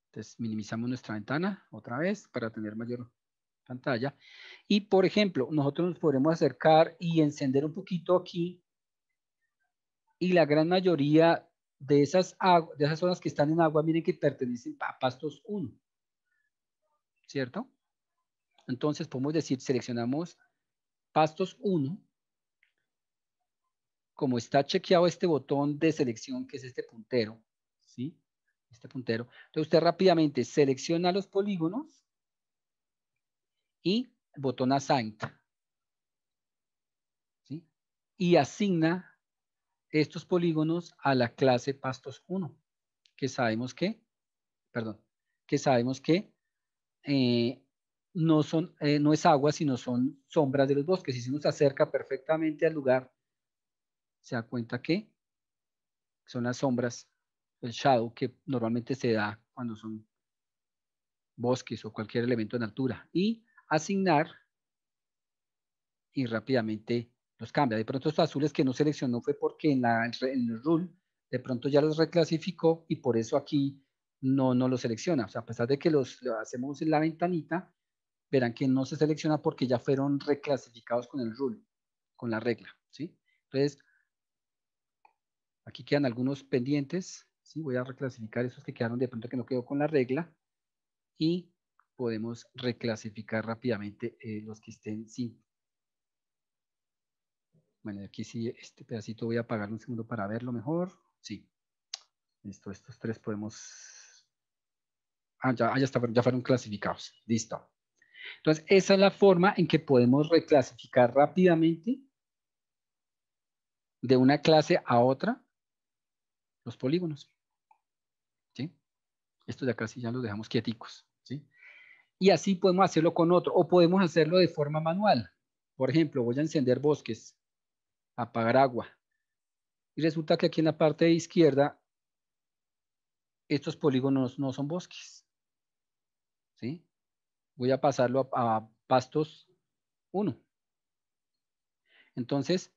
Entonces, minimizamos nuestra ventana otra vez para tener mayor pantalla. Y, por ejemplo, nosotros nos podremos acercar y encender un poquito aquí. Y la gran mayoría de esas zonas que están en agua, miren que pertenecen a pastos 1. ¿Cierto? Entonces, podemos decir, seleccionamos pastos 1. Como está chequeado este botón de selección, que es este puntero, ¿sí? Este puntero. Entonces, usted rápidamente selecciona los polígonos y el botón Assign, ¿sí? Y asigna estos polígonos a la clase pastos 1, que sabemos que, no es agua, sino son sombras de los bosques. Y si uno se acerca perfectamente al lugar, se da cuenta que son las sombras, el shadow, que normalmente se da cuando son bosques o cualquier elemento en altura. Y asignar, y rápidamente los cambia. De pronto estos azules que no seleccionó fue porque en el rule de pronto ya los reclasificó y por eso aquí no los selecciona. O sea, a pesar de que lo hacemos en la ventanita, verán que no se selecciona porque ya fueron reclasificados con el rule, con la regla, ¿sí? Entonces, aquí quedan algunos pendientes, ¿sí? Voy a reclasificar esos que quedaron de pronto que no quedó con la regla y podemos reclasificar rápidamente los que estén sin. Bueno, aquí sí, este pedacito voy a apagarlo un segundo para verlo mejor. Sí, listo, estos tres podemos. Ya fueron clasificados. Listo. Entonces, esa es la forma en que podemos reclasificar rápidamente de una clase a otra los polígonos. ¿Sí? Estos de acá sí ya los dejamos quieticos. ¿Sí? Y así podemos hacerlo con otro, o podemos hacerlo de forma manual. Por ejemplo, voy a encender bosques, apagar agua. Y resulta que aquí en la parte de izquierda, estos polígonos no son bosques. ¿Sí? Voy a pasarlo a pastos 1. Entonces,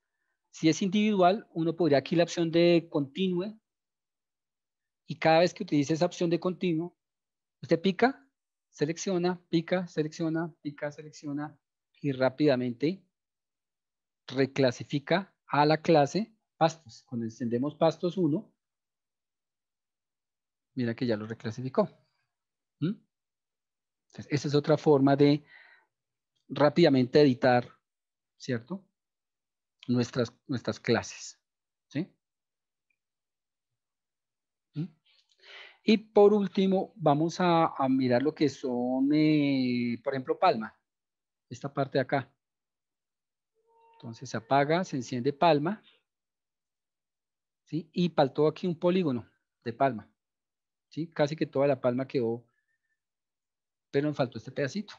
si es individual, uno podría aquí la opción de continue y cada vez que utilice esa opción de continuo, usted pica, selecciona, pica, selecciona, pica, selecciona y rápidamente reclasifica a la clase pastos. Cuando encendemos pastos 1, mira que ya lo reclasificó. Entonces, esa es otra forma de rápidamente editar, ¿cierto? Nuestras clases. ¿Sí? Y por último, vamos a mirar lo que son, por ejemplo, palma. Esta parte de acá. Entonces se apaga, se enciende palma. ¿Sí? Y faltó aquí un polígono de palma. ¿Sí? Casi que toda la palma quedó, pero nos faltó este pedacito.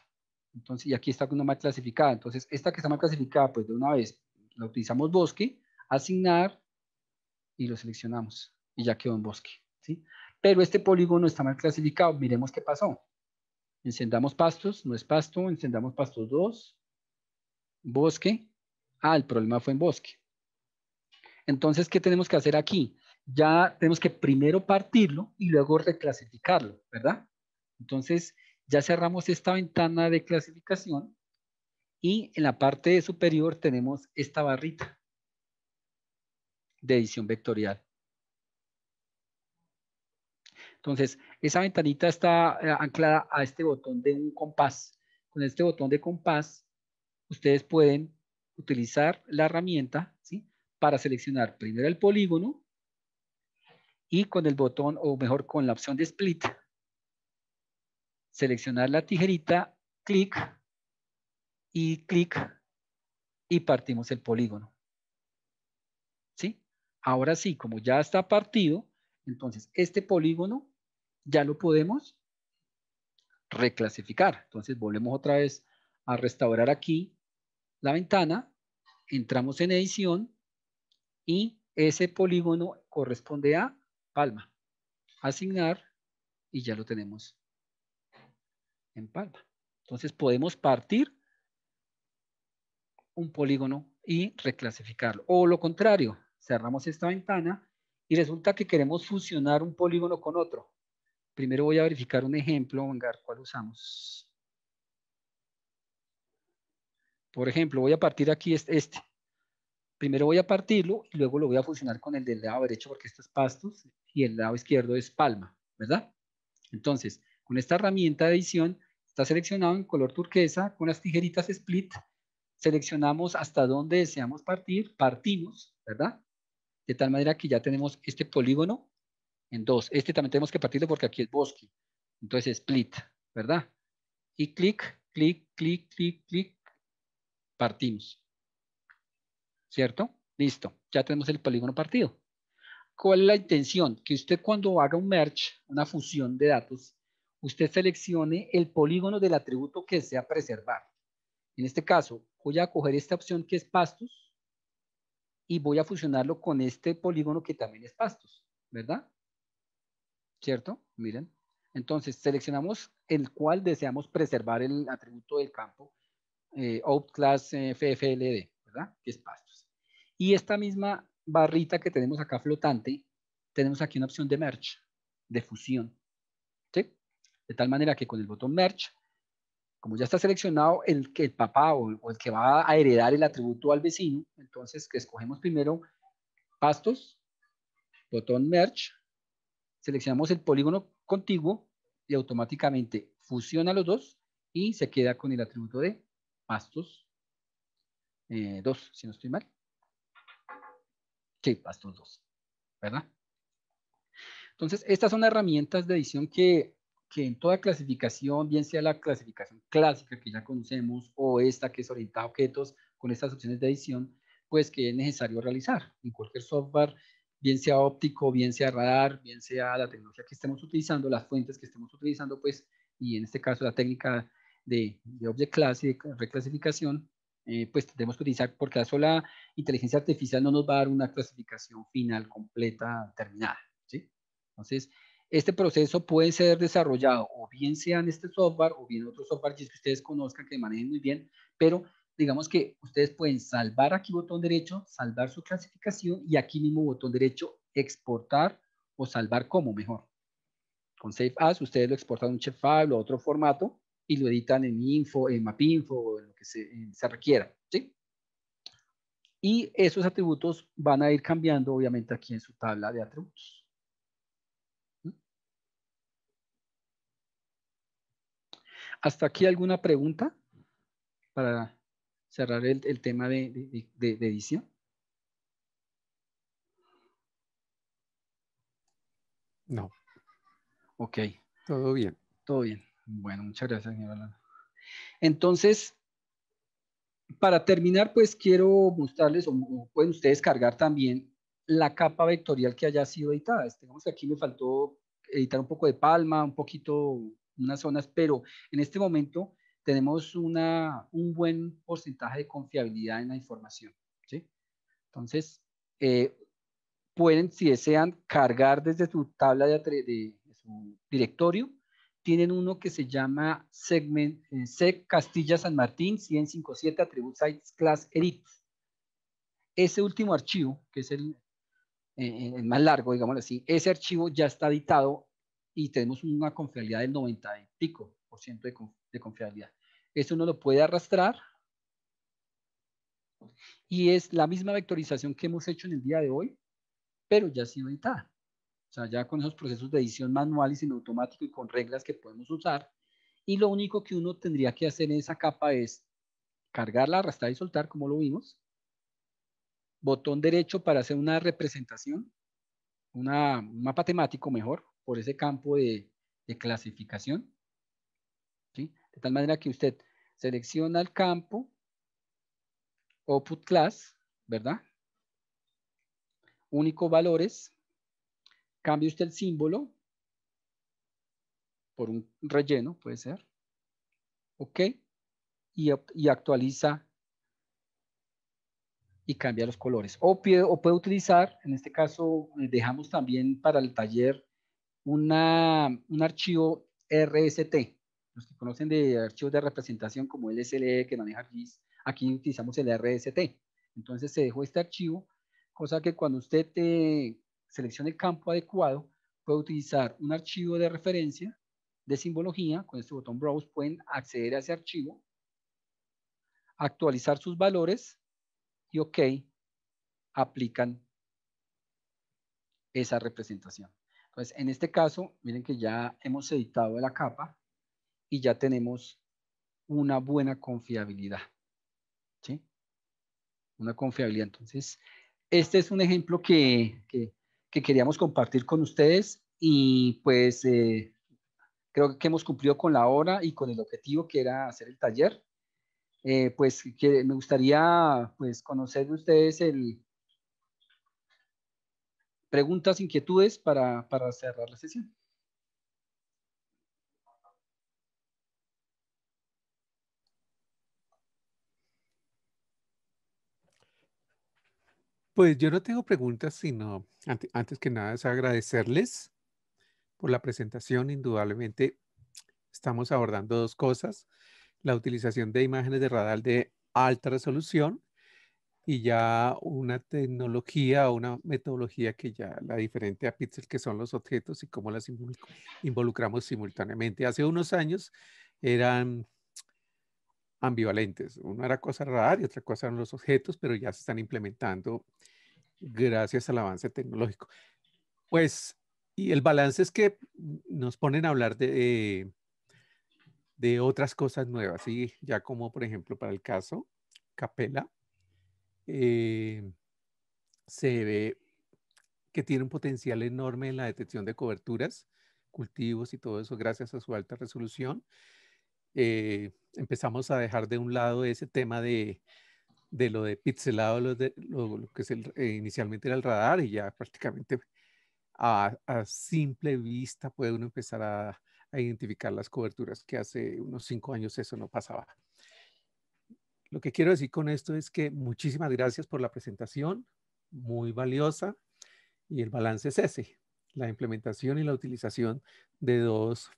Entonces, y aquí está una mal clasificada. Entonces, esta que está mal clasificada, pues de una vez la utilizamos bosque, asignar y lo seleccionamos. Y ya quedó en bosque. ¿Sí? Pero este polígono está mal clasificado. Miremos qué pasó. Encendamos pastos, no es pasto, encendamos pastos 2, bosque. El problema fue en bosque. Entonces, ¿qué tenemos que hacer aquí? Ya tenemos que primero partirlo y luego reclasificarlo, ¿verdad? Entonces, ya cerramos esta ventana de clasificación y en la parte superior tenemos esta barrita de edición vectorial. Entonces, esa ventanita está anclada a este botón de un compás. Con este botón de compás, ustedes pueden utilizar la herramienta, ¿sí? Para seleccionar primero el polígono y con el botón, o mejor con la opción de split, seleccionar la tijerita, clic y partimos el polígono. ¿Sí? Ahora sí, como ya está partido, entonces este polígono ya lo podemos reclasificar. Entonces volvemos otra vez a restaurar aquí la ventana, entramos en edición y ese polígono corresponde a Palma. Asignar y ya lo tenemos en Palma. Entonces podemos partir un polígono y reclasificarlo. O lo contrario, cerramos esta ventana y resulta que queremos fusionar un polígono con otro. Primero voy a verificar un ejemplo, venga, ¿cuál usamos? Por ejemplo, voy a partir aquí este. Primero voy a partirlo y luego lo voy a fusionar con el del lado derecho porque esto es Pastos y el lado izquierdo es Palma, ¿verdad? Entonces, con esta herramienta de edición, está seleccionado en color turquesa con las tijeritas split. Seleccionamos hasta dónde deseamos partir, partimos, ¿verdad? De tal manera que ya tenemos este polígono en dos. Este también tenemos que partirlo porque aquí es bosque. Entonces, split, ¿verdad? Y clic, clic, clic, clic, clic, partimos. ¿Cierto? Listo. Ya tenemos el polígono partido. ¿Cuál es la intención? Que usted cuando haga un merge, una fusión de datos, usted seleccione el polígono del atributo que desea preservar. En este caso, voy a coger esta opción que es pastos y voy a fusionarlo con este polígono que también es pastos, ¿verdad? ¿Cierto? Miren. Entonces, seleccionamos el cual deseamos preservar el atributo del campo outclass FFLD, ¿verdad? Que es pastos. Y esta misma barrita que tenemos acá flotante, tenemos aquí una opción de merge, de fusión, ¿sí? De tal manera que con el botón merge, como ya está seleccionado el papá o el que va a heredar el atributo al vecino, entonces que escogemos primero pastos, botón merge, seleccionamos el polígono contiguo y automáticamente fusiona los dos y se queda con el atributo de pastos 2, si no estoy mal. Sí, pastos 2, ¿verdad? Entonces, estas son herramientas de edición que en toda clasificación, bien sea la clasificación clásica que ya conocemos o esta que es orientada a objetos con estas opciones de edición, pues que es necesario realizar en cualquier software, bien sea óptico, bien sea radar, bien sea la tecnología que estemos utilizando, las fuentes que estemos utilizando, pues, y en este caso la técnica de Object Class y de reclasificación, pues tenemos que utilizar porque la sola inteligencia artificial no nos va a dar una clasificación final, completa, terminada, ¿sí? Entonces, este proceso puede ser desarrollado o bien sea en este software o bien en otro software que ustedes conozcan, que manejen muy bien, pero digamos que ustedes pueden salvar aquí botón derecho, salvar su clasificación y aquí mismo botón derecho, exportar o salvar como mejor. Con Save As, ustedes lo exportan a un shapefile o otro formato y lo editan en Info, en Mapinfo o en lo que se requiera, ¿sí? Y esos atributos van a ir cambiando, obviamente, aquí en su tabla de atributos. ¿Hasta aquí alguna pregunta para cerrar el tema de edición? No. Ok. Todo bien. Todo bien. Bueno, muchas gracias, señora Lana. Entonces, para terminar, pues quiero mostrarles, o pueden ustedes cargar también la capa vectorial que haya sido editada. Digamos que aquí me faltó editar un poco de Palma, un poquito, unas zonas, pero en este momento tenemos un buen porcentaje de confiabilidad en la información, ¿sí? Entonces, pueden, si desean, cargar desde su tabla de su directorio. Tienen uno que se llama Seg Castilla San Martín 10057 Attribute Sites Class Edit. Ese último archivo, que es el más largo, digámoslo así, ese archivo ya está editado y tenemos una confiabilidad del 90 y pico por ciento de confiabilidad. Eso uno lo puede arrastrar y es la misma vectorización que hemos hecho en el día de hoy, pero ya ha sido editada. O sea, ya con esos procesos de edición manual y semiautomático y con reglas que podemos usar. Y lo único que uno tendría que hacer en esa capa es cargarla, arrastrar y soltar, como lo vimos. Botón derecho para hacer una representación, un mapa temático mejor, por ese campo de clasificación. ¿Sí? De tal manera que usted selecciona el campo, output class, ¿verdad? Único valores, cambia usted el símbolo por un relleno, puede ser. Ok. Y actualiza y cambia los colores. O puede utilizar, en este caso, dejamos también para el taller un archivo RST. Los que conocen de archivos de representación como el SLE que maneja GIS, aquí utilizamos el RST. Entonces se dejó este archivo, cosa que cuando usted seleccione el campo adecuado, puede utilizar un archivo de referencia de simbología. Con este botón Browse pueden acceder a ese archivo, actualizar sus valores y OK, aplican esa representación. Entonces, en este caso, miren que ya hemos editado la capa y ya tenemos una buena confiabilidad. ¿Sí? Una confiabilidad. Entonces, este es un ejemplo que queríamos compartir con ustedes y pues creo que hemos cumplido con la hora y con el objetivo que era hacer el taller. Pues que me gustaría pues conocer de ustedes preguntas, inquietudes para cerrar la sesión. Pues yo no tengo preguntas, sino antes que nada es agradecerles por la presentación. Indudablemente estamos abordando dos cosas: la utilización de imágenes de radar de alta resolución y ya una tecnología o una metodología que ya la diferente a Pixel, que son los objetos y cómo las involucramos simultáneamente. Hace unos años eran ambivalentes. Una era cosa radar y otra cosa eran los objetos, pero ya se están implementando gracias al avance tecnológico. Pues, y el balance es que nos ponen a hablar de otras cosas nuevas, ¿sí? Ya como por ejemplo para el caso Capella, se ve que tiene un potencial enorme en la detección de coberturas, cultivos y todo eso gracias a su alta resolución. Empezamos a dejar de un lado ese tema de lo de pixelado, lo que es inicialmente era el radar, y ya prácticamente a simple vista puede uno empezar a identificar las coberturas, que hace unos 5 años eso no pasaba. Lo que quiero decir con esto es que muchísimas gracias por la presentación, muy valiosa, y el balance es ese: la implementación y la utilización de dos,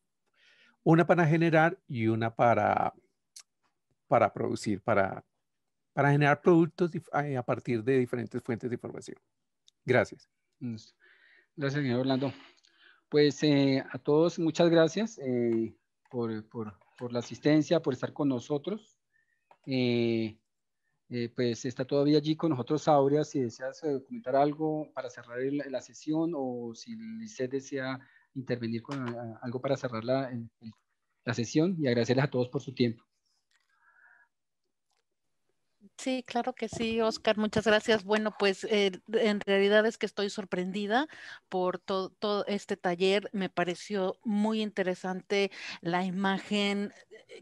una para generar y una para producir, para generar productos a partir de diferentes fuentes de información. Gracias. Gracias, señor Orlando. Pues a todos muchas gracias por la asistencia, por estar con nosotros. Pues está todavía allí con nosotros Aurea, si deseas comentar algo para cerrar la sesión, o si usted desea intervenir con algo para cerrar la sesión, y agradecerles a todos por su tiempo. Sí, claro que sí, Oscar, muchas gracias. Bueno, pues en realidad es que estoy sorprendida por todo este taller. Me pareció muy interesante la imagen.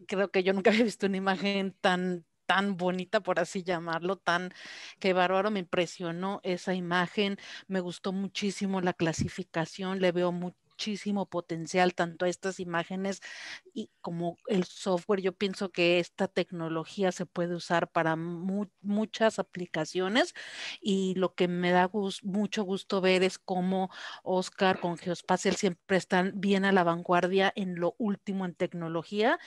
Creo que yo nunca había visto una imagen tan bonita, por así llamarlo, que bárbaro. Me impresionó esa imagen, me gustó muchísimo la clasificación, le veo muchísimo potencial tanto a estas imágenes y como el software. Yo pienso que esta tecnología se puede usar para muchas aplicaciones, y lo que me da mucho gusto ver es cómo Oscar con Geospatial siempre están bien a la vanguardia en lo último en tecnología.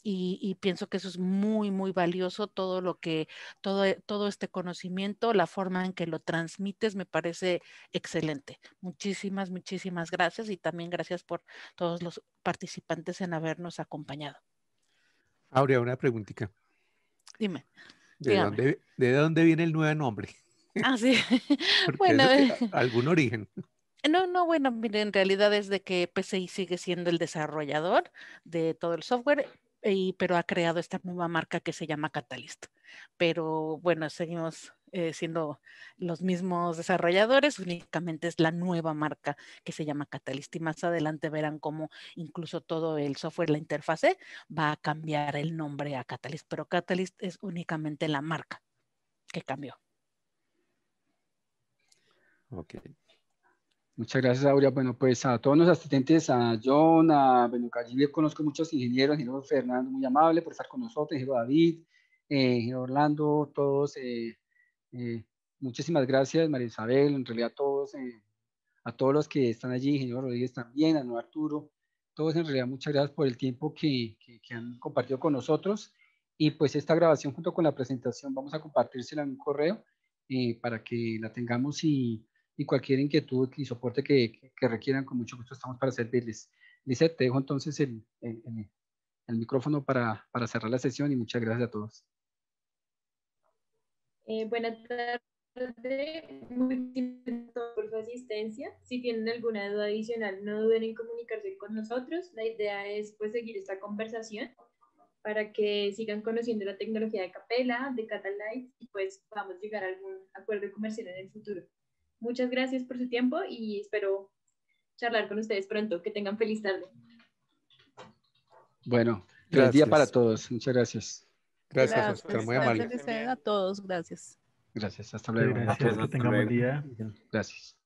Y pienso que eso es muy valioso, todo este conocimiento, la forma en que lo transmites me parece excelente. Muchísimas gracias, y también gracias por todos los participantes en habernos acompañado. Aurea, una preguntita. Dime, ¿De dígame. dónde viene el nuevo nombre? Ah, sí. Porque Bueno, eso algún origen. no, bueno, mire, en realidad es de que PCI sigue siendo el desarrollador de todo el software, pero ha creado esta nueva marca que se llama Catalyst. Pero bueno, seguimos siendo los mismos desarrolladores, únicamente es la nueva marca que se llama Catalyst, y más adelante verán cómo incluso todo el software, la interfase, va a cambiar el nombre a Catalyst, pero Catalyst es únicamente la marca que cambió. Ok. Muchas gracias, Aurea. Bueno, pues a todos los asistentes, a John, bueno, allí conozco muchos ingenieros, ingeniero Fernando, muy amable por estar con nosotros, ingeniero David, ingeniero Orlando, todos Muchísimas gracias, María Isabel, en realidad a todos los que están allí, ingeniero Rodríguez también, a no Arturo, todos en realidad muchas gracias por el tiempo que han compartido con nosotros. Y pues esta grabación junto con la presentación vamos a compartírsela en un correo para que la tengamos y cualquier inquietud y soporte que requieran, con mucho gusto estamos para servirles. Lizeth, te dejo entonces el micrófono para cerrar la sesión y muchas gracias a todos. Buenas tardes, muchísimas gracias por su asistencia. Si tienen alguna duda adicional, no duden en comunicarse con nosotros. La idea es pues seguir esta conversación para que sigan conociendo la tecnología de Capella, de Catalyte, y pues podamos llegar a algún acuerdo comercial en el futuro. Muchas gracias por su tiempo y espero charlar con ustedes pronto. Que tengan feliz tarde. Bueno, feliz día para todos. Muchas gracias. Gracias, Oscar, muy amable. Gracias a todos, gracias. Gracias, hasta luego. Gracias, que tengan buen día. Gracias.